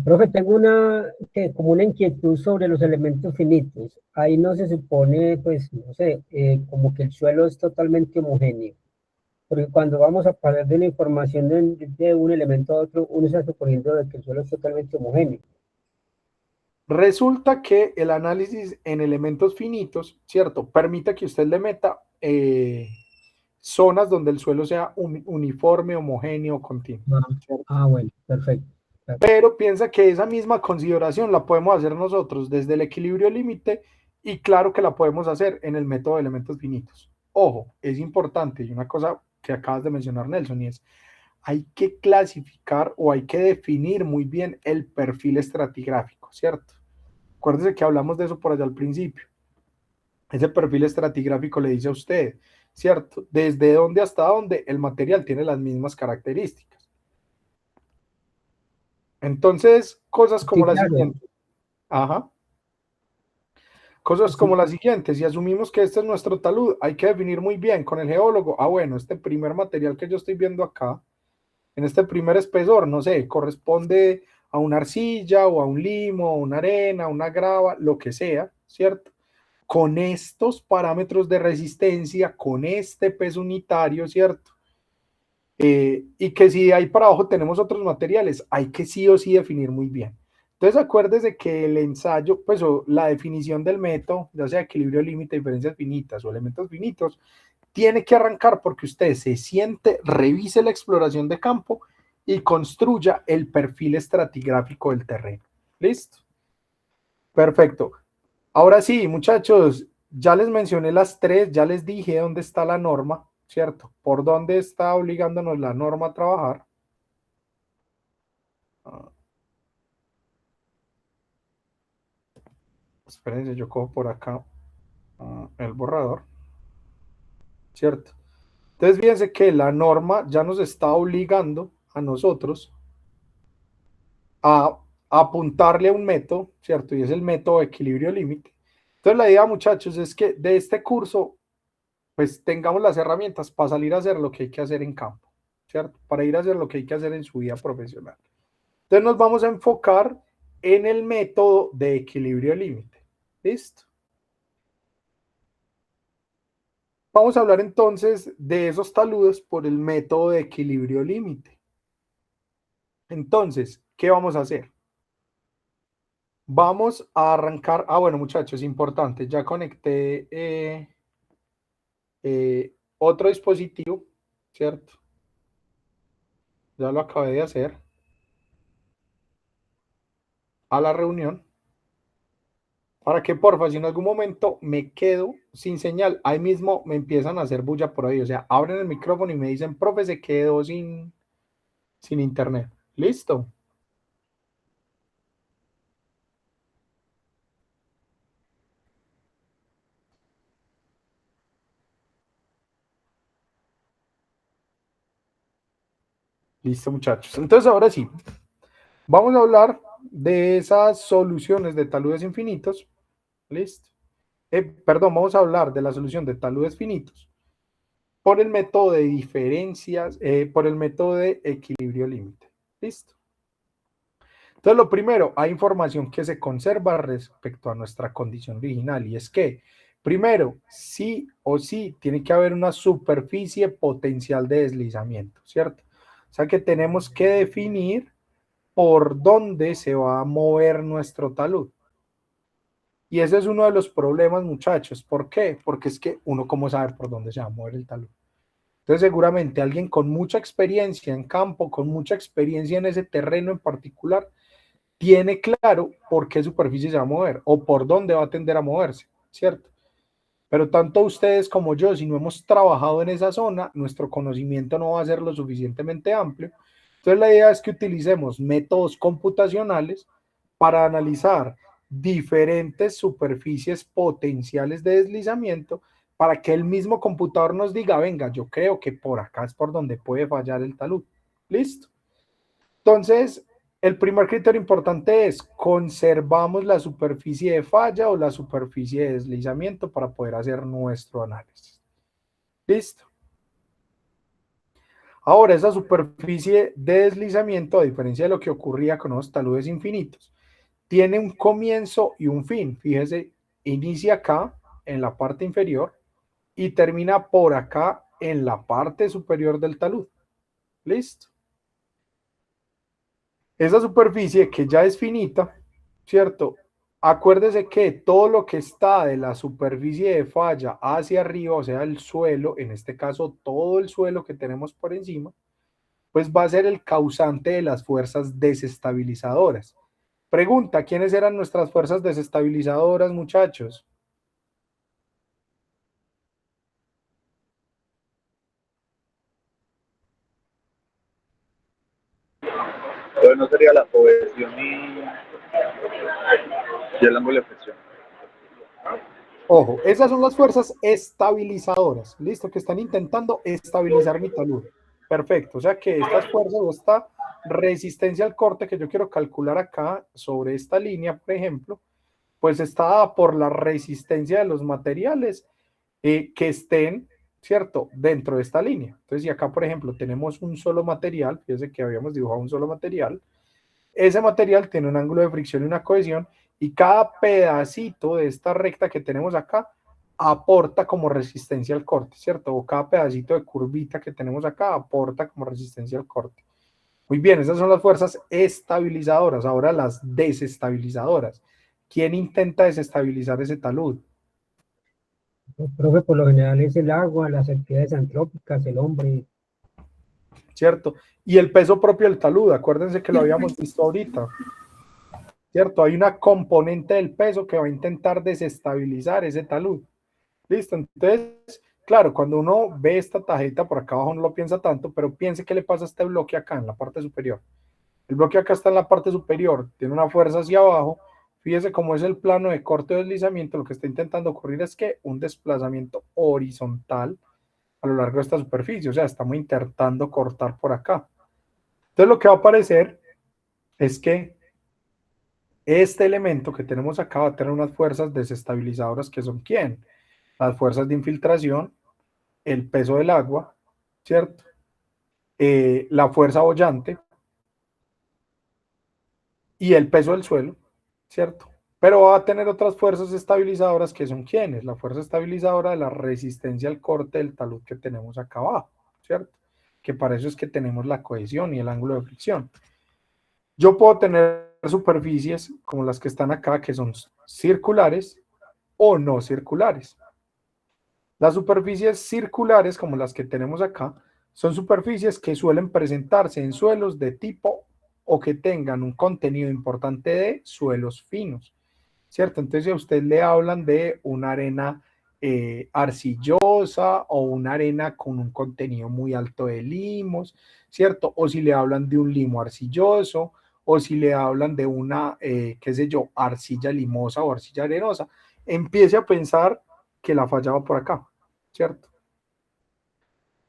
Speaker 3: Profe, tengo como una inquietud sobre los elementos finitos. Ahí no se supone, pues, no sé, como que el suelo es totalmente homogéneo. Porque cuando vamos a pasar de una información de un elemento a otro, uno está suponiendo de que el suelo es totalmente homogéneo.
Speaker 1: Resulta que el análisis en elementos finitos, ¿cierto? Permite que usted le meta zonas donde el suelo sea uniforme, homogéneo, continuo.
Speaker 3: Bueno, perfecto.
Speaker 1: Pero piensa que esa misma consideración la podemos hacer nosotros desde el equilibrio límite y claro que la podemos hacer en el método de elementos finitos. Ojo, es importante y una cosa que acabas de mencionar, Nelson, y es hay que clasificar o hay que definir muy bien el perfil estratigráfico, ¿cierto? Acuérdese que hablamos de eso por allá al principio. Ese perfil estratigráfico le dice a usted, ¿cierto? Desde dónde hasta dónde el material tiene las mismas características. Entonces, cosas como
Speaker 3: Sí,
Speaker 1: la
Speaker 3: claro.
Speaker 1: siguiente. Ajá. Cosas como la siguiente, si asumimos que este es nuestro talud, hay que definir muy bien con el geólogo, bueno, este primer material que yo estoy viendo acá, en este primer espesor, no sé, corresponde a una arcilla o a un limo, a una arena, a una grava, lo que sea, ¿cierto? Con estos parámetros de resistencia, con este peso unitario, ¿cierto? Y que si de ahí para abajo tenemos otros materiales, hay que sí o sí definir muy bien. Entonces acuérdese que el ensayo, pues o la definición del método, ya sea equilibrio límite, diferencias finitas o elementos finitos, tiene que arrancar porque usted se siente, revise la exploración de campo y construya el perfil estratigráfico del terreno. ¿Listo? Perfecto. Ahora sí, muchachos, ya les mencioné las tres, ya les dije dónde está la norma, ¿cierto? Por dónde está obligándonos la norma a trabajar. Espérense, yo cojo por acá el borrador, ¿cierto? Entonces, fíjense que la norma ya nos está obligando a nosotros a apuntarle a un método, ¿cierto? Y es el método de equilibrio límite. Entonces, la idea, muchachos, es que de este curso, pues tengamos las herramientas para salir a hacer lo que hay que hacer en campo, ¿cierto? Para ir a hacer lo que hay que hacer en su vida profesional. Entonces, nos vamos a enfocar en el método de equilibrio límite. ¿Listo? Vamos a hablar entonces de esos taludes por el método de equilibrio límite. Entonces, ¿qué vamos a hacer? Vamos a arrancar. Bueno, muchachos, importante. Ya conecté otro dispositivo, ¿cierto? Ya lo acabé de hacer a la reunión. Para que, porfa, si en algún momento me quedo sin señal, ahí mismo me empiezan a hacer bulla por ahí. O sea, abren el micrófono y me dicen, profe, se quedó sin internet. ¿Listo? Listo, muchachos. Entonces, ahora sí, vamos a hablar de esas soluciones de taludes infinitos. Listo. Perdón, vamos a hablar de la solución de taludes finitos por el método de diferencias, por el método de equilibrio límite. Listo. Entonces, lo primero, hay información que se conserva respecto a nuestra condición original y es que, primero, sí o sí tiene que haber una superficie potencial de deslizamiento, ¿cierto? O sea que tenemos que definir por dónde se va a mover nuestro talud. Y ese es uno de los problemas, muchachos. ¿Por qué? Porque es que uno cómo sabe por dónde se va a mover el talud. Entonces seguramente alguien con mucha experiencia en campo, con mucha experiencia en ese terreno en particular, tiene claro por qué superficie se va a mover o por dónde va a tender a moverse, ¿cierto? Pero tanto ustedes como yo, si no hemos trabajado en esa zona, nuestro conocimiento no va a ser lo suficientemente amplio. Entonces la idea es que utilicemos métodos computacionales para analizar diferentes superficies potenciales de deslizamiento para que el mismo computador nos diga, venga, yo creo que por acá es por donde puede fallar el talud. ¿Listo? Entonces, el primer criterio importante es conservamos la superficie de falla o la superficie de deslizamiento para poder hacer nuestro análisis. ¿Listo? Ahora, esa superficie de deslizamiento, a diferencia de lo que ocurría con los taludes infinitos, tiene un comienzo y un fin. Fíjese, inicia acá en la parte inferior y termina por acá en la parte superior del talud. ¿Listo? Esa superficie que ya es finita, ¿cierto? Acuérdese que todo lo que está de la superficie de falla hacia arriba, o sea, el suelo, en este caso todo el suelo que tenemos por encima, pues va a ser el causante de las fuerzas desestabilizadoras. Pregunta, ¿quiénes eran nuestras fuerzas desestabilizadoras, muchachos?
Speaker 5: Entonces no sería la cohesión y el ángulo de flexión.
Speaker 1: Ojo, esas son las fuerzas estabilizadoras, ¿listo? Que están intentando estabilizar mi talud. Perfecto, o sea que estas fuerzas o esta resistencia al corte que yo quiero calcular acá sobre esta línea, por ejemplo, pues está dada por la resistencia de los materiales que estén, ¿cierto?, dentro de esta línea. Entonces, si acá, por ejemplo, tenemos un solo material, fíjense que habíamos dibujado un solo material, ese material tiene un ángulo de fricción y una cohesión, y cada pedacito de esta recta que tenemos acá aporta como resistencia al corte, ¿cierto? O cada pedacito de curvita que tenemos acá aporta como resistencia al corte. Muy bien, esas son las fuerzas estabilizadoras. Ahora las desestabilizadoras. ¿Quién intenta desestabilizar ese talud?
Speaker 3: Profe, por lo general es el agua, las actividades antrópicas, el hombre.
Speaker 1: ¿Cierto? Y el peso propio del talud, acuérdense que lo habíamos visto ahorita, ¿cierto? Hay una componente del peso que va a intentar desestabilizar ese talud. ¿Listo? Entonces, claro, cuando uno ve esta tarjeta por acá abajo no lo piensa tanto, pero piense qué le pasa a este bloque acá en la parte superior. El bloque acá está en la parte superior, tiene una fuerza hacia abajo. Fíjese cómo es el plano de corte o deslizamiento. Lo que está intentando ocurrir es que un desplazamiento horizontal a lo largo de esta superficie. O sea, estamos intentando cortar por acá. Entonces, lo que va a aparecer es que este elemento que tenemos acá va a tener unas fuerzas desestabilizadoras que son ¿quién? Las fuerzas de infiltración, el peso del agua, ¿cierto? La fuerza boyante y el peso del suelo, ¿cierto? Pero va a tener otras fuerzas estabilizadoras que son ¿quiénes? La fuerza estabilizadora de la resistencia al corte del talud que tenemos acá abajo, ¿cierto? Que para eso es que tenemos la cohesión y el ángulo de fricción. Yo puedo tener superficies como las que están acá, que son circulares o no circulares. Las superficies circulares, como las que tenemos acá, son superficies que suelen presentarse en suelos de tipo o que tengan un contenido importante de suelos finos, ¿cierto? Entonces, si a usted le hablan de una arena arcillosa o una arena con un contenido muy alto de limos, ¿cierto? O si le hablan de un limo arcilloso, o si le hablan de una, qué sé yo, arcilla limosa o arcilla arenosa, empiece a pensar que la fallaba por acá, ¿cierto?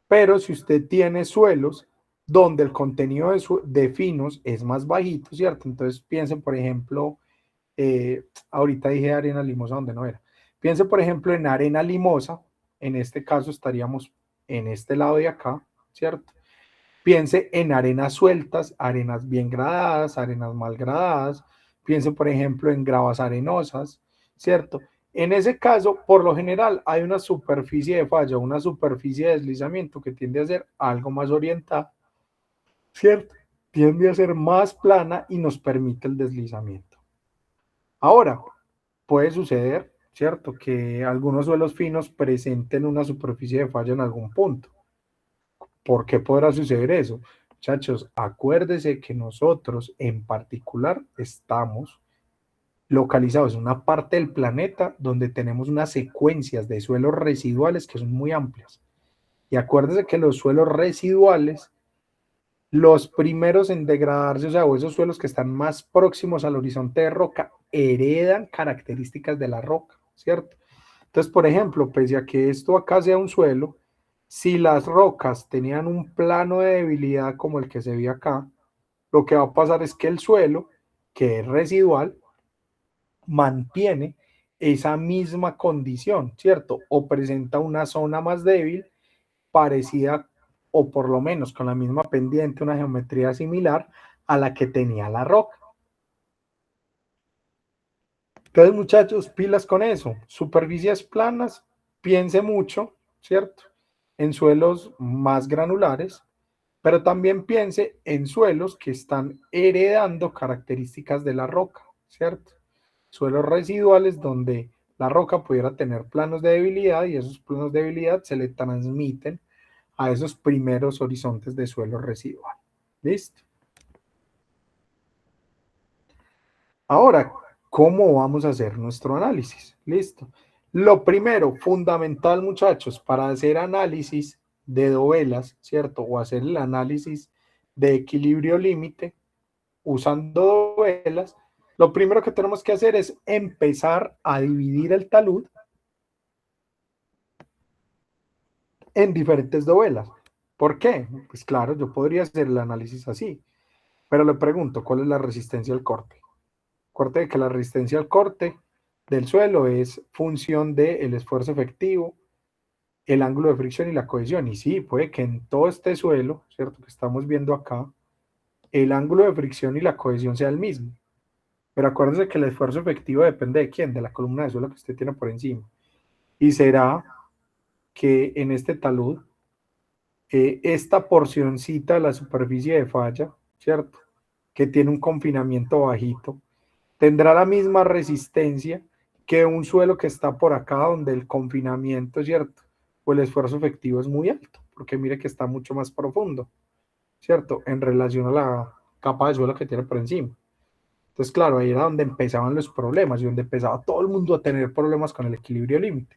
Speaker 1: Pero si usted tiene suelos donde el contenido de finos es más bajito, ¿cierto? Entonces piensen, por ejemplo, ahorita dije arena limosa donde no era. Piense, por ejemplo, en arena limosa. En este caso estaríamos en este lado de acá, ¿cierto? Piense en arenas sueltas, arenas bien gradadas, arenas mal gradadas. Piense, por ejemplo, en gravas arenosas, ¿cierto? En ese caso, por lo general, hay una superficie de falla, una superficie de deslizamiento que tiende a ser algo más orientada, ¿cierto? Tiende a ser más plana y nos permite el deslizamiento. Ahora, puede suceder, ¿cierto? Que algunos suelos finos presenten una superficie de falla en algún punto. ¿Por qué podrá suceder eso? Muchachos, acuérdese que nosotros en particular estamos localizados en una parte del planeta donde tenemos unas secuencias de suelos residuales que son muy amplias. Y acuérdese que los suelos residuales, los primeros en degradarse, o sea, o esos suelos que están más próximos al horizonte de roca, heredan características de la roca, ¿cierto? Entonces, por ejemplo, pese a que esto acá sea un suelo, si las rocas tenían un plano de debilidad como el que se ve acá, lo que va a pasar es que el suelo, que es residual, mantiene esa misma condición, ¿cierto? O presenta una zona más débil, parecida o por lo menos con la misma pendiente, una geometría similar a la que tenía la roca. Entonces, muchachos, pilas con eso. Superficies planas, piense mucho, ¿cierto? En suelos más granulares, pero también piense en suelos que están heredando características de la roca, ¿cierto? Suelos residuales donde la roca pudiera tener planos de debilidad y esos planos de debilidad se le transmiten a esos primeros horizontes de suelo residual. ¿Listo? Ahora, ¿cómo vamos a hacer nuestro análisis? Listo. Lo primero, fundamental, muchachos, para hacer análisis de dovelas, ¿cierto? O hacer el análisis de equilibrio límite usando dovelas, lo primero que tenemos que hacer es empezar a dividir el talud en diferentes dovelas. ¿Por qué? Pues claro, yo podría hacer el análisis así, pero le pregunto, ¿cuál es la resistencia al corte? Acuérdate de que la resistencia al corte del suelo es función del esfuerzo efectivo, el ángulo de fricción y la cohesión. Y sí, puede que en todo este suelo, ¿cierto? Que estamos viendo acá, el ángulo de fricción y la cohesión sea el mismo. Pero acuérdense que el esfuerzo efectivo depende de quién, de la columna de suelo que usted tiene por encima. Y será que en este talud, esta porcioncita de la superficie de falla, ¿cierto? Que tiene un confinamiento bajito, tendrá la misma resistencia que un suelo que está por acá donde el confinamiento, ¿cierto? O el esfuerzo efectivo es muy alto, porque mire que está mucho más profundo, ¿cierto? En relación a la capa de suelo que tiene por encima. Entonces, claro, ahí era donde empezaban los problemas y donde empezaba todo el mundo a tener problemas con el equilibrio límite.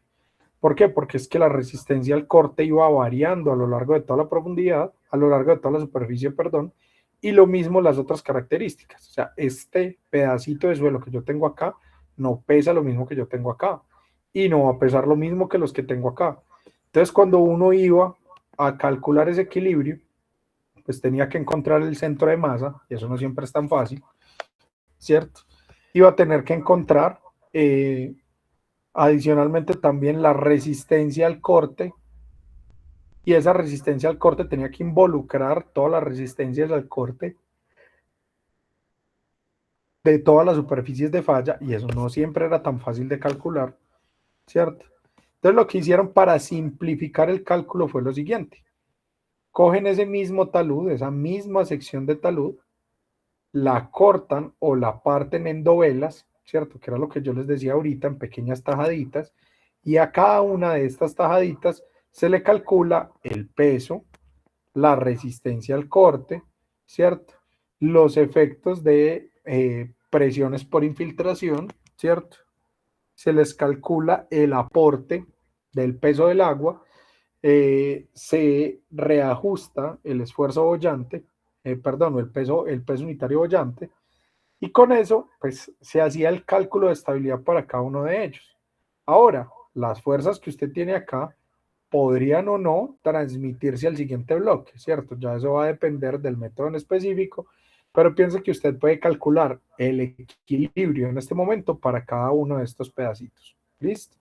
Speaker 1: ¿Por qué? Porque es que la resistencia al corte iba variando a lo largo de toda la profundidad, a lo largo de toda la superficie, perdón, y lo mismo las otras características. O sea, este pedacito de suelo que yo tengo acá no pesa lo mismo que yo tengo acá y no va a pesar lo mismo que los que tengo acá. Entonces, cuando uno iba a calcular ese equilibrio, pues tenía que encontrar el centro de masa, y eso no siempre es tan fácil, ¿cierto? Iba a tener que encontrar adicionalmente también la resistencia al corte, y esa resistencia al corte tenía que involucrar todas las resistencias al corte de todas las superficies de falla, y eso no siempre era tan fácil de calcular, ¿cierto? Entonces lo que hicieron para simplificar el cálculo fue lo siguiente: cogen ese mismo talud, esa misma sección de talud, la cortan o la parten en dovelas, ¿cierto? Que era lo que yo les decía ahorita, en pequeñas tajaditas, y a cada una de estas tajaditas se le calcula el peso, la resistencia al corte, ¿cierto? Los efectos de presiones por infiltración, ¿cierto? Se les calcula el aporte del peso del agua, se reajusta el esfuerzo boyante, perdón, el peso unitario boyante, y con eso, pues, se hacía el cálculo de estabilidad para cada uno de ellos. Ahora, las fuerzas que usted tiene acá podrían o no transmitirse al siguiente bloque, ¿cierto? Ya eso va a depender del método en específico, pero piense que usted puede calcular el equilibrio en este momento para cada uno de estos pedacitos. ¿Listo?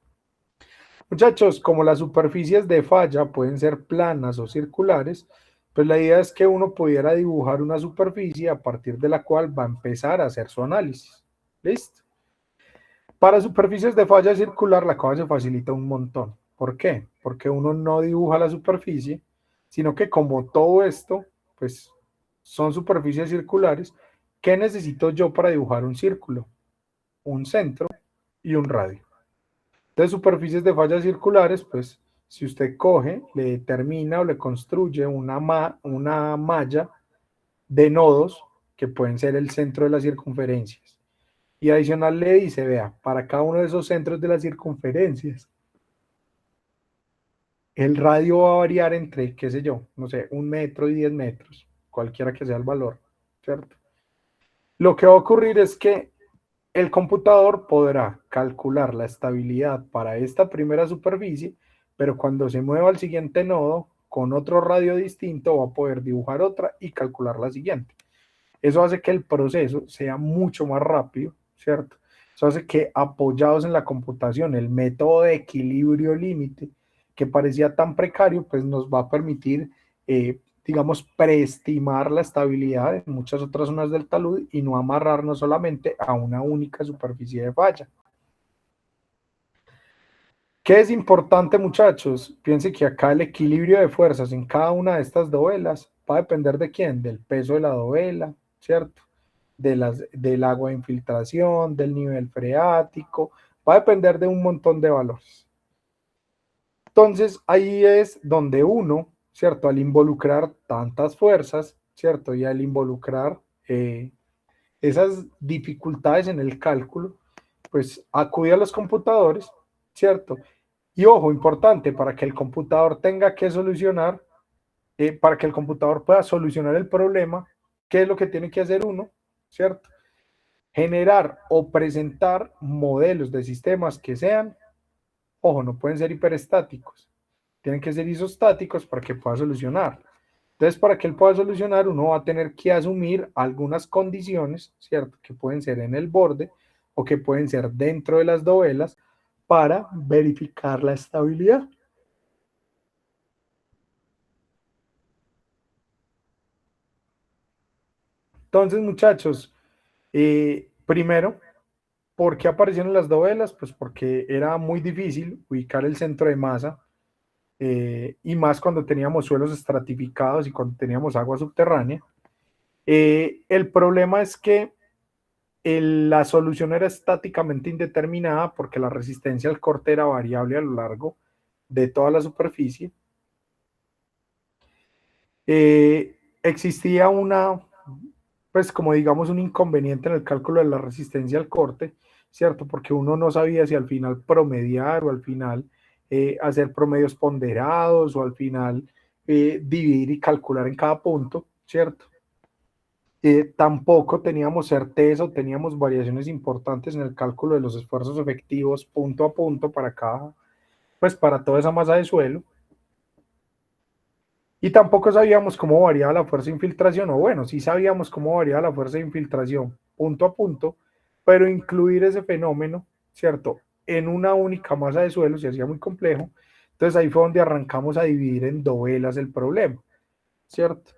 Speaker 1: Muchachos, como las superficies de falla pueden ser planas o circulares, pues la idea es que uno pudiera dibujar una superficie a partir de la cual va a empezar a hacer su análisis. ¿Listo? Para superficies de falla circular la cosa se facilita un montón. ¿Por qué? Porque uno no dibuja la superficie, sino que como todo esto, pues son superficies circulares, ¿qué necesito yo para dibujar un círculo? Un centro y un radio. Entonces, superficies de fallas circulares, pues si usted coge, le determina o le construye una malla de nodos que pueden ser el centro de las circunferencias. Y adicional le dice, vea, para cada uno de esos centros de las circunferencias, el radio va a variar entre, qué sé yo, no sé, 1 metro y 10 metros, cualquiera que sea el valor, ¿cierto? Lo que va a ocurrir es que el computador podrá calcular la estabilidad para esta primera superficie, pero cuando se mueva al siguiente nodo, con otro radio distinto, va a poder dibujar otra y calcular la siguiente. Eso hace que el proceso sea mucho más rápido, ¿cierto? Eso hace que, apoyados en la computación, el método de equilibrio límite, que parecía tan precario, pues nos va a permitir, digamos, preestimar la estabilidad en muchas otras zonas del talud y no amarrarnos solamente a una única superficie de falla. ¿Qué es importante, muchachos? Piensen que acá el equilibrio de fuerzas en cada una de estas dovelas va a depender de quién, del peso de la dovela, ¿cierto? Del agua de infiltración, del nivel freático, va a depender de un montón de valores. Entonces, ahí es donde uno, ¿cierto? Al involucrar tantas fuerzas, ¿cierto? Y al involucrar esas dificultades en el cálculo, pues acude a los computadores, ¿cierto? Y ojo, importante, para que el computador tenga que solucionar, para que el computador pueda solucionar el problema, ¿qué es lo que tiene que hacer uno? ¿Cierto? Generar o presentar modelos de sistemas que sean, ojo, no pueden ser hiperestáticos, tienen que ser isostáticos para que pueda solucionar. Entonces, para que él pueda solucionar, uno va a tener que asumir algunas condiciones, ¿cierto? Que pueden ser en el borde o que pueden ser dentro de las dovelas para verificar la estabilidad. Entonces, muchachos, primero, ¿por qué aparecieron las dovelas? Pues porque era muy difícil ubicar el centro de masa, y más cuando teníamos suelos estratificados y cuando teníamos agua subterránea. El problema es que la solución era estáticamente indeterminada porque la resistencia al corte era variable a lo largo de toda la superficie. Existía pues como digamos un inconveniente en el cálculo de la resistencia al corte, ¿cierto? Porque uno no sabía si al final promediar o al final hacer promedios ponderados o al final dividir y calcular en cada punto, ¿cierto? Tampoco teníamos certeza o teníamos variaciones importantes en el cálculo de los esfuerzos efectivos punto a punto para pues para toda esa masa de suelo. Y tampoco sabíamos cómo variaba la fuerza de infiltración, o bueno, sí sabíamos cómo variaba la fuerza de infiltración punto a punto, pero incluir ese fenómeno, ¿cierto? En una única masa de suelo se hacía muy complejo. Entonces ahí fue donde arrancamos a dividir en dovelas el problema, ¿cierto?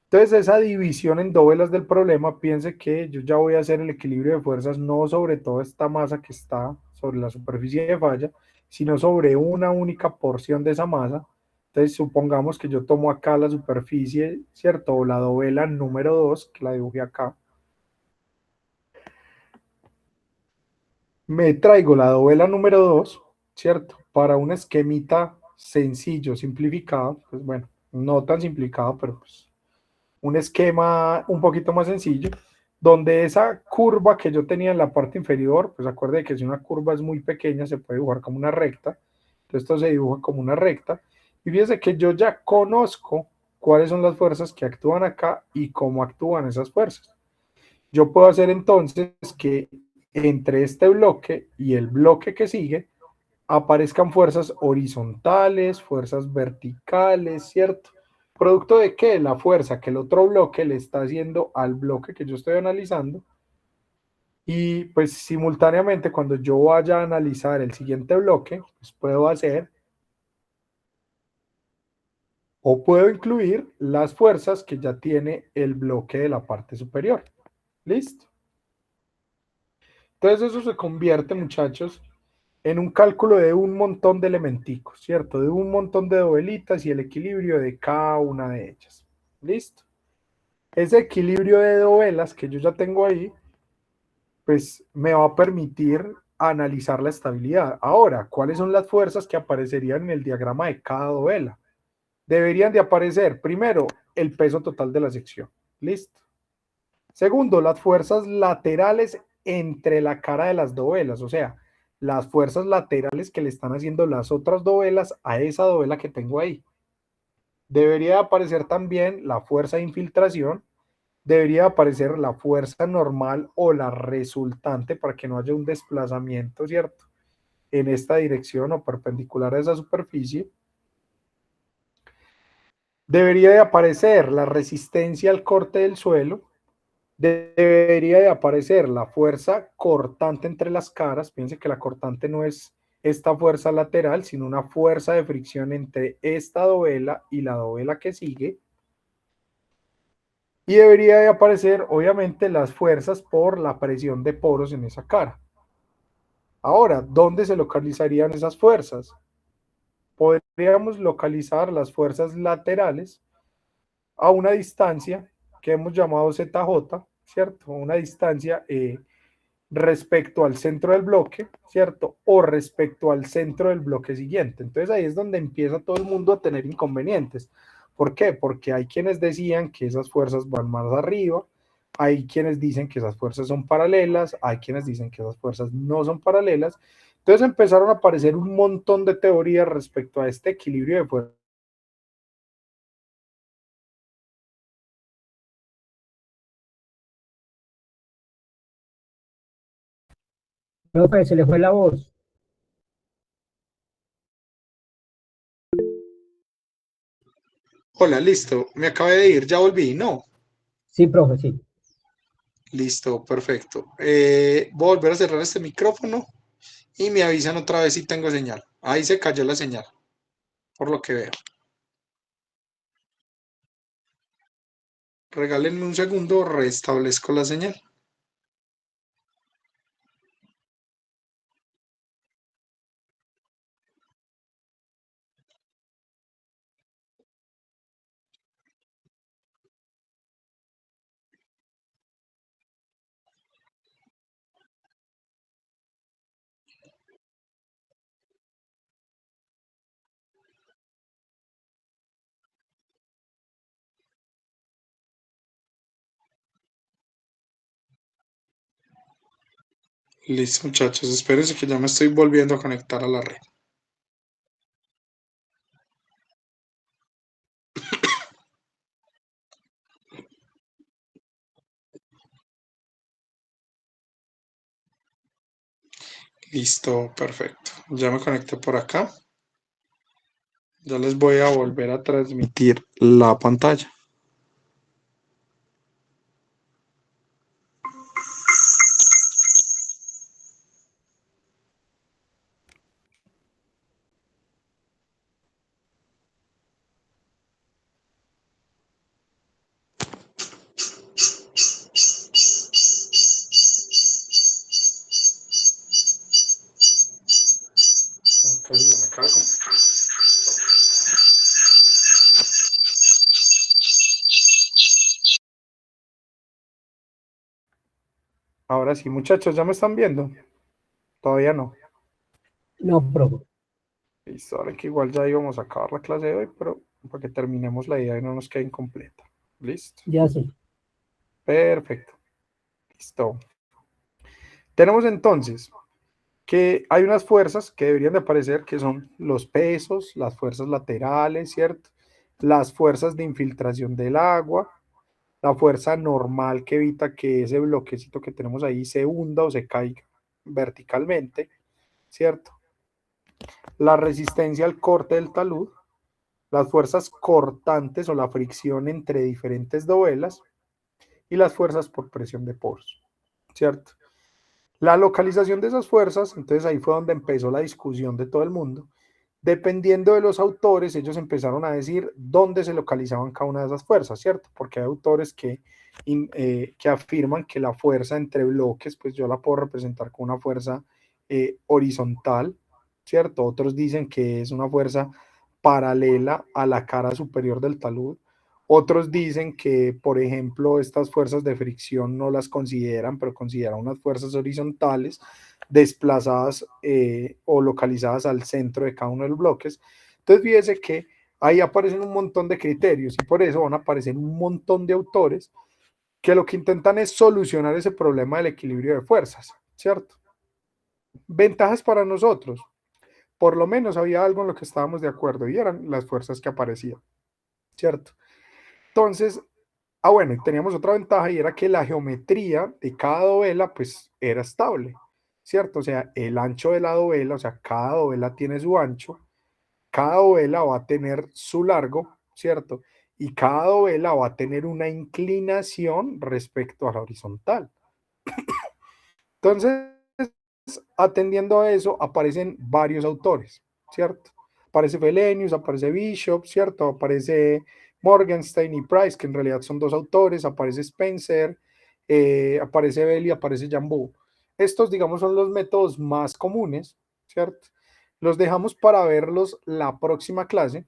Speaker 1: Entonces esa división en dovelas del problema, piense que yo ya voy a hacer el equilibrio de fuerzas no sobre toda esta masa que está sobre la superficie de falla, sino sobre una única porción de esa masa. Entonces supongamos que yo tomo acá la superficie, ¿cierto? O la dovela número 2, que la dibujé acá. Me traigo la dovela número 2, ¿cierto? Para un esquemita sencillo, simplificado, pues bueno, no tan simplificado, pero pues un esquema un poquito más sencillo, donde esa curva que yo tenía en la parte inferior, pues acuerde que si una curva es muy pequeña se puede dibujar como una recta, entonces esto se dibuja como una recta, y fíjense que yo ya conozco cuáles son las fuerzas que actúan acá y cómo actúan esas fuerzas. Yo puedo hacer entonces que entre este bloque y el bloque que sigue aparezcan fuerzas horizontales, fuerzas verticales, ¿cierto? ¿Producto de qué? La fuerza que el otro bloque le está haciendo al bloque que yo estoy analizando. Y pues simultáneamente cuando yo vaya a analizar el siguiente bloque, pues puedo hacer o puedo incluir las fuerzas que ya tiene el bloque de la parte superior. ¿Listo? Entonces eso se convierte, muchachos, en un cálculo de un montón de elementicos, ¿cierto? De un montón de dovelitas y el equilibrio de cada una de ellas. ¿Listo? Ese equilibrio de dovelas que yo ya tengo ahí, pues me va a permitir analizar la estabilidad. Ahora, ¿cuáles son las fuerzas que aparecerían en el diagrama de cada dovela? Deberían de aparecer, primero, el peso total de la sección. ¿Listo? Segundo, las fuerzas laterales entre la cara de las dovelas, o sea, las fuerzas laterales que le están haciendo las otras dovelas a esa dovela que tengo ahí. Debería aparecer también la fuerza de infiltración, debería aparecer la fuerza normal o la resultante para que no haya un desplazamiento, ¿cierto? En esta dirección o perpendicular a esa superficie. Debería de aparecer la resistencia al corte del suelo, debería de aparecer la fuerza cortante entre las caras. Piense que la cortante no es esta fuerza lateral, sino una fuerza de fricción entre esta dovela y la dovela que sigue. Y debería de aparecer, obviamente, las fuerzas por la presión de poros en esa cara. Ahora, ¿dónde se localizarían esas fuerzas? Podríamos localizar las fuerzas laterales a una distancia que hemos llamado ZJ, ¿cierto? Una distancia respecto al centro del bloque, ¿cierto? O respecto al centro del bloque siguiente. Entonces ahí es donde empieza todo el mundo a tener inconvenientes. ¿Por qué? Porque hay quienes decían que esas fuerzas van más arriba, hay quienes dicen que esas fuerzas son paralelas, hay quienes dicen que esas fuerzas no son paralelas. Entonces empezaron a aparecer un montón de teorías respecto a este equilibrio de fuerzas.
Speaker 3: Profe, se le fue la voz.
Speaker 1: Hola, listo, me acabé de ir, ya volví, ¿no?
Speaker 3: Sí, profe, sí.
Speaker 1: Listo, perfecto. Voy a volver a cerrar este micrófono y me avisan otra vez si tengo señal. Ahí se cayó la señal, por lo que veo. Regálenme un segundo, restablezco la señal. Listo, muchachos, espérense que ya me estoy volviendo a conectar a la red. Listo, perfecto. Ya me conecté por acá. Ya les voy a volver a transmitir la pantalla. Casi se me acaba de conectar. Ahora sí, muchachos, ¿ya me están viendo? Todavía no.
Speaker 3: No, profe.
Speaker 1: Listo, ahora que igual ya íbamos a acabar la clase de hoy, pero para que terminemos la idea y no nos quede incompleta. Listo.
Speaker 3: Ya sé.
Speaker 1: Perfecto. Listo. Tenemos entonces que hay unas fuerzas que deberían de aparecer, que son los pesos, las fuerzas laterales, ¿cierto? Las fuerzas de infiltración del agua, la fuerza normal que evita que ese bloquecito que tenemos ahí se hunda o se caiga verticalmente, ¿cierto? La resistencia al corte del talud, las fuerzas cortantes o la fricción entre diferentes dovelas y las fuerzas por presión de poros, ¿cierto? La localización de esas fuerzas, entonces ahí fue donde empezó la discusión de todo el mundo. Dependiendo de los autores, ellos empezaron a decir dónde se localizaban cada una de esas fuerzas, ¿cierto? Porque hay autores que afirman que la fuerza entre bloques, pues yo la puedo representar como una fuerza horizontal, ¿cierto? Otros dicen que es una fuerza paralela a la cara superior del talud. Otros dicen que, por ejemplo, estas fuerzas de fricción no las consideran, pero consideran unas fuerzas horizontales desplazadas o localizadas al centro de cada uno de los bloques. Entonces, fíjese que ahí aparecen un montón de criterios y por eso van a aparecer un montón de autores que lo que intentan es solucionar ese problema del equilibrio de fuerzas, ¿cierto? Ventajas para nosotros. Por lo menos había algo en lo que estábamos de acuerdo y eran las fuerzas que aparecían, ¿cierto? Entonces, bueno, y teníamos otra ventaja y era que la geometría de cada dovela pues era estable, ¿cierto? O sea, el ancho de la dovela, o sea, cada dovela tiene su ancho, cada dovela va a tener su largo, ¿cierto? Y cada dovela va a tener una inclinación respecto a la horizontal. Entonces, atendiendo a eso, aparecen varios autores, ¿cierto? Aparece Felenius, aparece Bishop, ¿cierto? Aparece Morgenstern y Price, que en realidad son dos autores, aparece Spencer, aparece Bell y aparece Jambu. Estos, digamos, son los métodos más comunes, ¿cierto? Los dejamos para verlos la próxima clase.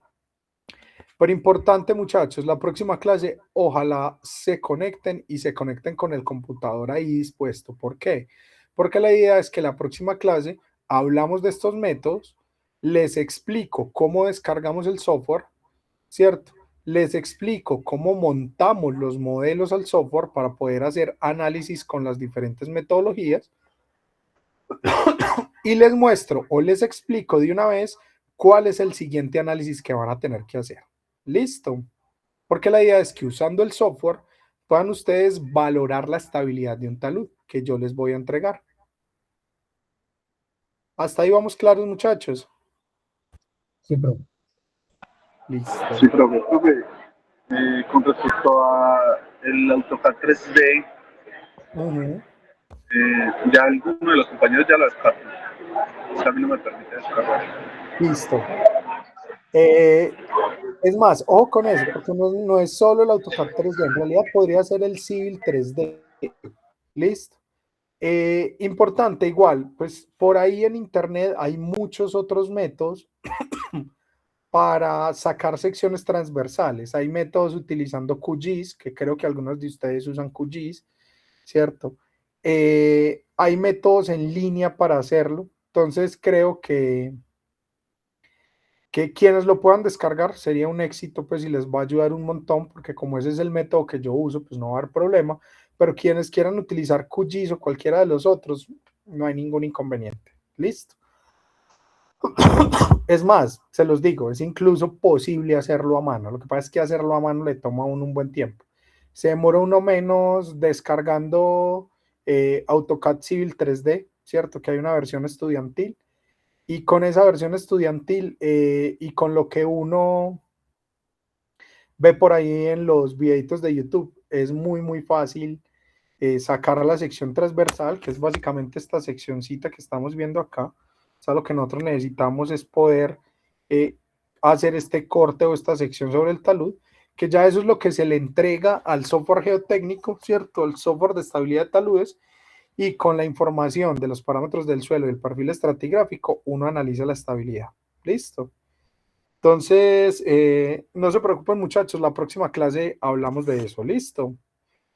Speaker 1: Pero importante, muchachos, la próxima clase, ojalá se conecten y se conecten con el computador ahí dispuesto. ¿Por qué? Porque la idea es que la próxima clase hablamos de estos métodos, les explico cómo descargamos el software, ¿cierto? Les explico cómo montamos los modelos al software para poder hacer análisis con las diferentes metodologías y les muestro o les explico de una vez cuál es el siguiente análisis que van a tener que hacer. ¿Listo? Porque la idea es que usando el software puedan ustedes valorar la estabilidad de un talud que yo les voy a entregar. Hasta ahí vamos claros, muchachos.
Speaker 3: Sí, profe.
Speaker 1: Listo.
Speaker 5: Sí, profe. Con respecto a el AutoCAD 3D, ya alguno de los compañeros ya lo descargó. A mí no me permite descargar.
Speaker 1: Listo. Es más, ojo con eso, porque no es solo el AutoCAD 3D, en realidad podría ser el Civil 3D. Listo. Importante, igual, pues por ahí en internet hay muchos otros métodos para sacar secciones transversales. Hay métodos utilizando QGIS, que creo que algunos de ustedes usan QGIS, ¿cierto? Hay métodos en línea para hacerlo. Entonces creo que quienes lo puedan descargar sería un éxito, pues, y les va a ayudar un montón, porque como ese es el método que yo uso, pues no va a haber problema. Pero quienes quieran utilizar QGIS o cualquiera de los otros, no hay ningún inconveniente. Listo. Es más, se los digo, es incluso posible hacerlo a mano. Lo que pasa es que hacerlo a mano le toma a uno un buen tiempo. Se demora uno menos descargando AutoCAD Civil 3D, ¿cierto? Que hay una versión estudiantil. Y con esa versión estudiantil y con lo que uno ve por ahí en los videitos de YouTube, es muy fácil sacar a la sección transversal, que es básicamente esta seccioncita que estamos viendo acá. O sea, lo que nosotros necesitamos es poder hacer este corte o esta sección sobre el talud, que ya eso es lo que se le entrega al software geotécnico, ¿cierto? El software de estabilidad de taludes, y con la información de los parámetros del suelo y el perfil estratigráfico, uno analiza la estabilidad. ¿Listo? Entonces, no se preocupen muchachos, la próxima clase hablamos de eso. ¿Listo?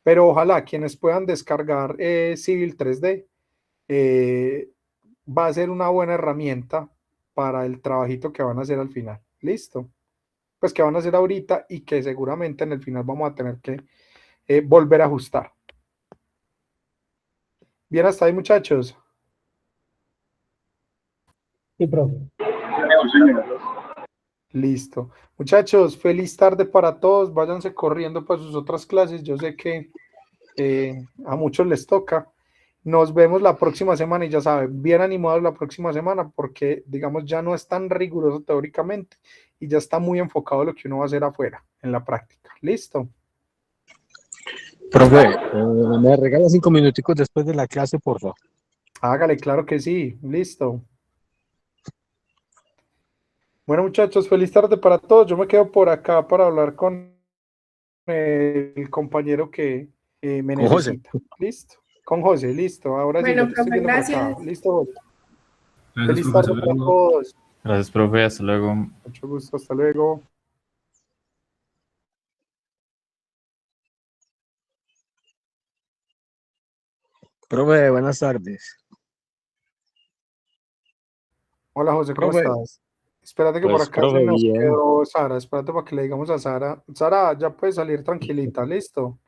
Speaker 1: Pero ojalá quienes puedan descargar Civil 3D, va a ser una buena herramienta para el trabajito que van a hacer al final. ¿Listo? Pues que van a hacer ahorita y que seguramente en el final vamos a tener que volver a ajustar. Bien, hasta ahí muchachos.
Speaker 3: Sí, profe.
Speaker 1: Listo. Muchachos, feliz tarde para todos. Váyanse corriendo para sus otras clases. Yo sé que a muchos les toca. Nos vemos la próxima semana y ya saben, bien animados la próxima semana porque, digamos, ya no es tan riguroso teóricamente y ya está muy enfocado lo que uno va a hacer afuera, en la práctica. ¿Listo?
Speaker 6: Profe, me regala 5 minuticos después de la clase, por favor.
Speaker 1: Hágale, claro que sí. Listo. Bueno, muchachos, feliz tarde para todos. Yo me quedo por acá para hablar con el compañero que me
Speaker 6: Con José.
Speaker 1: necesita. Listo. Con José, listo. Ahora
Speaker 2: Bueno,
Speaker 1: sí, yo te estoy
Speaker 2: profe,
Speaker 1: viendo por acá.
Speaker 2: gracias.
Speaker 1: Listo, José.
Speaker 7: Gracias,
Speaker 1: Feliz
Speaker 7: profe,
Speaker 1: tarde
Speaker 7: hasta
Speaker 1: para
Speaker 7: luego.
Speaker 1: todos.
Speaker 7: Gracias, profe, hasta luego.
Speaker 1: Mucho gusto, hasta luego.
Speaker 6: Profe, buenas tardes.
Speaker 1: Hola José, ¿cómo
Speaker 6: Profe,
Speaker 1: estás? Espérate que por
Speaker 6: pues,
Speaker 1: acá se
Speaker 6: profe,
Speaker 1: nos
Speaker 6: bien.
Speaker 1: quedó Sara. Espérate para que le digamos a Sara. Sara, ya puedes salir tranquilita, ¿listo?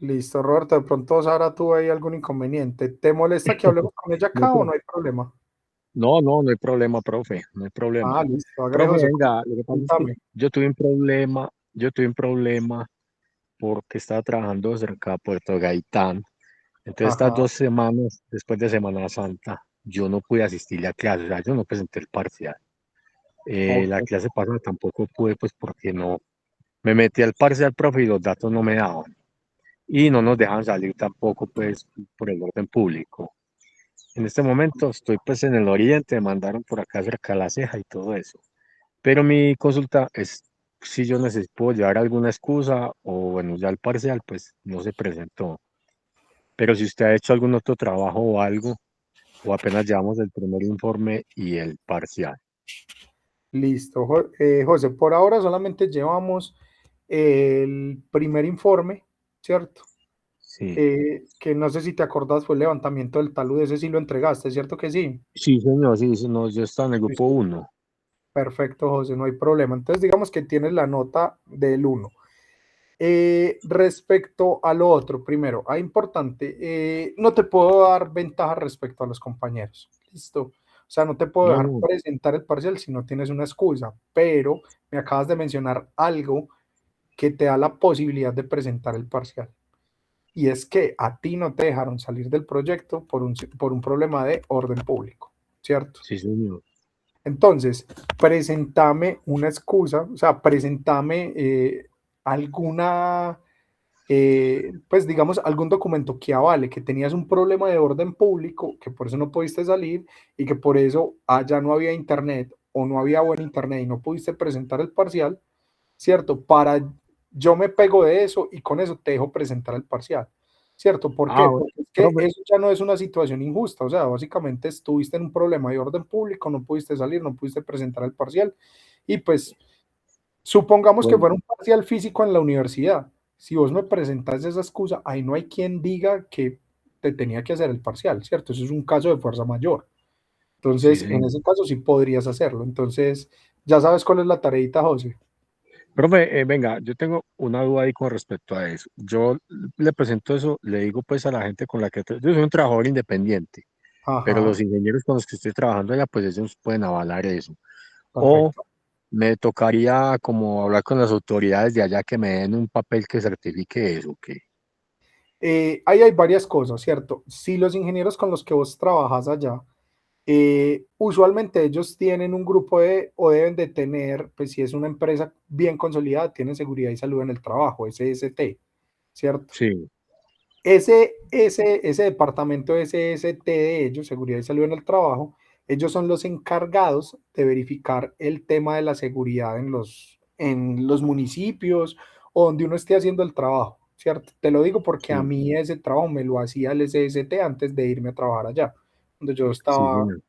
Speaker 1: Listo, Roberto. De pronto Sara tuvo ahí algún inconveniente. ¿Te molesta que hablemos con ella
Speaker 6: No,
Speaker 1: acá o no hay problema?
Speaker 6: no hay problema, profe, no hay problema.
Speaker 1: Ah, listo. Hágale,
Speaker 6: Profe,
Speaker 1: José.
Speaker 6: venga, lo que pasa es que
Speaker 1: Cuéntame.
Speaker 6: yo tuve un problema porque estaba trabajando cerca de Puerto Gaitán. Entonces, estas
Speaker 1: Ajá.
Speaker 6: 2 semanas, después de Semana Santa, yo no pude asistirle a clase, o sea, yo no presenté el parcial.
Speaker 1: Ok.
Speaker 6: La clase pasada tampoco pude, pues, porque no me metí al parcial, profe, y los datos no me daban. Y no nos dejan salir tampoco, pues, por el orden público. En este momento estoy, pues, en el oriente, me mandaron por acá cerca de La Ceja y todo eso. Pero mi consulta es si yo necesito llevar alguna excusa o, bueno, ya el parcial, pues, no se presentó. Pero si usted ha hecho algún otro trabajo o algo, o apenas llevamos el primer informe y el parcial.
Speaker 1: Listo. José, por ahora solamente llevamos el primer informe, ¿cierto?
Speaker 6: Sí,
Speaker 1: Que no sé si te acordás, fue el levantamiento del talud, ese sí lo entregaste, ¿cierto que sí?
Speaker 6: sí, señor, sí, no, yo estaba en el grupo
Speaker 1: Listo.
Speaker 6: 1.
Speaker 1: Perfecto, José, no hay problema. Entonces, digamos que tienes la nota del 1. Respecto a lo otro, primero, importante, no te puedo dar ventaja respecto a los compañeros, ¿listo? O sea, no te puedo
Speaker 6: No,
Speaker 1: dejar
Speaker 6: no,
Speaker 1: presentar el parcial si no tienes una excusa, pero me acabas de mencionar algo que te da la posibilidad de presentar el parcial. Y es que a ti no te dejaron salir del proyecto por un problema de orden público, ¿cierto?
Speaker 6: sí, señor.
Speaker 1: Entonces, presentame una excusa, o sea, presentame alguna, pues digamos, algún documento que avale que tenías un problema de orden público, que por eso no pudiste salir y que por eso allá no había internet o no había buen internet y no pudiste presentar el parcial, ¿cierto? Yo me pego de eso y con eso te dejo presentar el parcial, ¿cierto? ¿Por qué?
Speaker 6: Bueno,
Speaker 1: Porque es que
Speaker 6: profe,
Speaker 1: eso ya no es una situación injusta, o sea, básicamente estuviste en un problema de orden público, no pudiste salir, no pudiste presentar el parcial y pues supongamos que
Speaker 6: bueno,
Speaker 1: fuera un parcial físico en la universidad, si vos me presentás esa excusa, ahí no hay quien diga que te tenía que hacer el parcial, ¿cierto? Eso es un caso de fuerza mayor.
Speaker 6: sí,
Speaker 1: Entonces, en
Speaker 6: señor.
Speaker 1: ese caso sí podrías hacerlo. Entonces, ya sabes cuál es la tareita, José.
Speaker 6: Profe, venga, yo tengo una duda ahí con respecto a eso. Yo le presento eso, le digo pues a la gente con la que yo soy un trabajador independiente, pero
Speaker 1: Ajá,
Speaker 6: los ingenieros con los que estoy trabajando allá, pues ellos pueden avalar eso. O
Speaker 1: perfecto.
Speaker 6: me tocaría como hablar con las autoridades de allá que me den un papel que certifique eso, ¿qué?
Speaker 1: Ahí hay varias cosas, ¿cierto? Si los ingenieros con los que vos trabajas allá, usualmente ellos tienen un grupo o deben de tener, pues si es una empresa bien consolidada, tienen seguridad y salud en el trabajo, SST, ¿cierto?
Speaker 6: Sí,
Speaker 1: Ese departamento SST de ellos, seguridad y salud en el trabajo, ellos son los encargados de verificar el tema de la seguridad en los municipios o donde uno esté haciendo el trabajo, ¿cierto? Te lo digo porque a
Speaker 6: sí,
Speaker 1: mí ese trabajo me lo hacía el SST antes de irme a trabajar allá, donde yo
Speaker 6: sí,
Speaker 1: estaba
Speaker 6: señor.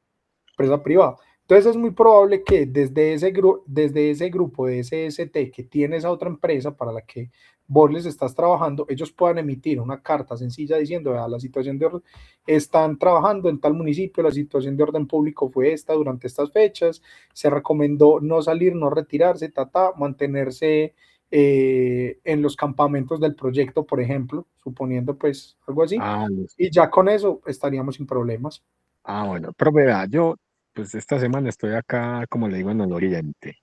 Speaker 1: empresa privada. Entonces es muy probable que desde ese grupo de SST que tiene esa otra empresa para la que vos les estás trabajando, ellos puedan emitir una carta sencilla diciendo, vea, la situación de orden, están trabajando en tal municipio, la situación de orden público fue esta durante estas fechas, se recomendó no salir, no retirarse, mantenerse en los campamentos del proyecto, por ejemplo, suponiendo pues algo así,
Speaker 6: Ah, listo.
Speaker 1: y ya con eso estaríamos sin problemas.
Speaker 6: Ah, bueno, profe, vea, yo, pues esta semana estoy acá, como le digo, en el oriente.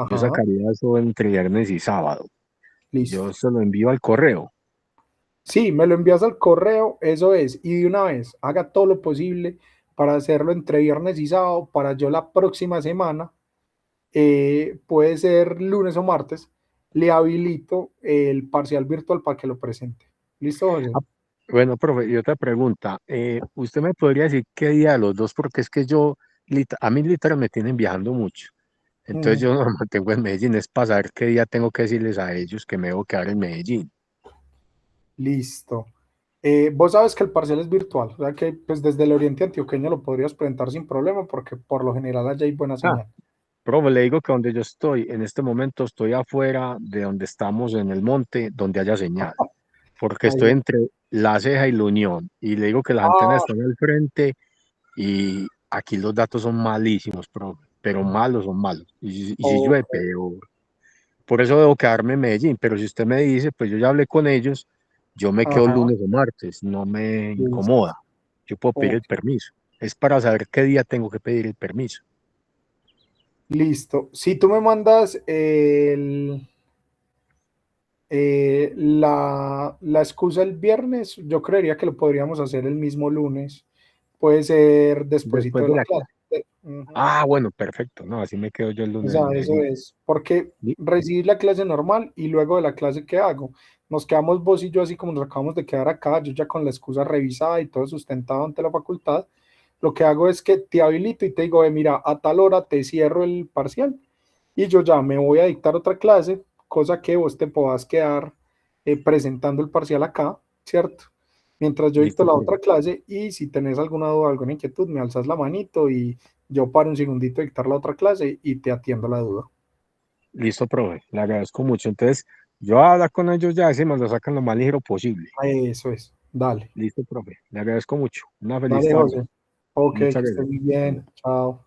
Speaker 6: Yo
Speaker 1: Ajá,
Speaker 6: sacaría eso entre viernes y sábado.
Speaker 1: listo.
Speaker 6: Yo se lo envío al correo.
Speaker 1: Sí, me lo envías al correo, eso es, y de una vez, haga todo lo posible para hacerlo entre viernes y sábado, para yo la próxima semana, puede ser lunes o martes, le habilito el parcial virtual para que lo presente. ¿Listo, José?
Speaker 6: Ah, bueno, profe, y otra pregunta. ¿Usted me podría decir qué día de los dos? Porque es que yo, a mí literal me tienen viajando mucho. Entonces
Speaker 1: Mm,
Speaker 6: yo no me mantengo en Medellín, es para saber qué día tengo que decirles a ellos que me debo quedar en Medellín.
Speaker 1: listo. Vos sabes que el parcial es virtual, o sea que pues desde el oriente antioqueño lo podrías presentar sin problema porque por lo general allá hay buena
Speaker 6: Ah,
Speaker 1: señal.
Speaker 6: profe, le digo que donde yo estoy, en este momento estoy afuera de donde estamos en el monte, donde haya señal, porque estoy
Speaker 1: Ahí-
Speaker 6: entre La Ceja y La Unión, y le digo que las antenas
Speaker 1: Ah,
Speaker 6: están al frente y aquí los datos son malísimos, profe, pero malos son malos, y si llueve,
Speaker 1: ok,
Speaker 6: peor. Por eso debo quedarme en Medellín, pero si usted me dice, pues yo ya hablé con ellos, yo me quedo
Speaker 1: ajá,
Speaker 6: lunes o martes, no me
Speaker 1: listo.
Speaker 6: incomoda, yo puedo pedir el
Speaker 1: Ok.
Speaker 6: permiso, es para saber qué día tengo que pedir el permiso.
Speaker 1: Listo. Si tú me mandas la excusa el viernes, yo creería que lo podríamos hacer el mismo lunes. Puede ser despuesito
Speaker 6: Después
Speaker 1: de
Speaker 6: de
Speaker 1: la
Speaker 6: la
Speaker 1: clase.
Speaker 6: clase. Ah, bueno, perfecto, no, así me quedo yo el
Speaker 1: O
Speaker 6: lunes en
Speaker 1: sea, eso
Speaker 6: Medellín.
Speaker 1: es. Porque
Speaker 6: Li-
Speaker 1: recibir la clase normal y luego de la clase que hago. Nos quedamos vos y yo así como nos acabamos de quedar acá, yo ya con la excusa revisada y todo sustentado ante la facultad. Lo que hago es que te habilito y te digo, mira, a tal hora te cierro el parcial y yo ya me voy a dictar otra clase, cosa que vos te puedas quedar presentando el parcial acá, ¿cierto? Mientras yo dicto
Speaker 6: Listo,
Speaker 1: la
Speaker 6: profe.
Speaker 1: otra clase y si tenés alguna duda, alguna inquietud, me alzas la manito y yo paro un segundito a dictar la otra clase y te atiendo la duda.
Speaker 6: Listo, profe, le agradezco mucho. Entonces, yo voy a hablar con ellos ya, y me lo sacan lo más ligero posible.
Speaker 1: Eso es, dale,
Speaker 6: Listo, profe, le agradezco mucho. Una feliz
Speaker 1: dale,
Speaker 6: tarde.
Speaker 1: José. Ok, que
Speaker 6: Muchas
Speaker 1: estés
Speaker 6: gracias.
Speaker 1: muy
Speaker 6: Hasta
Speaker 1: bien,
Speaker 6: luego.
Speaker 1: chao.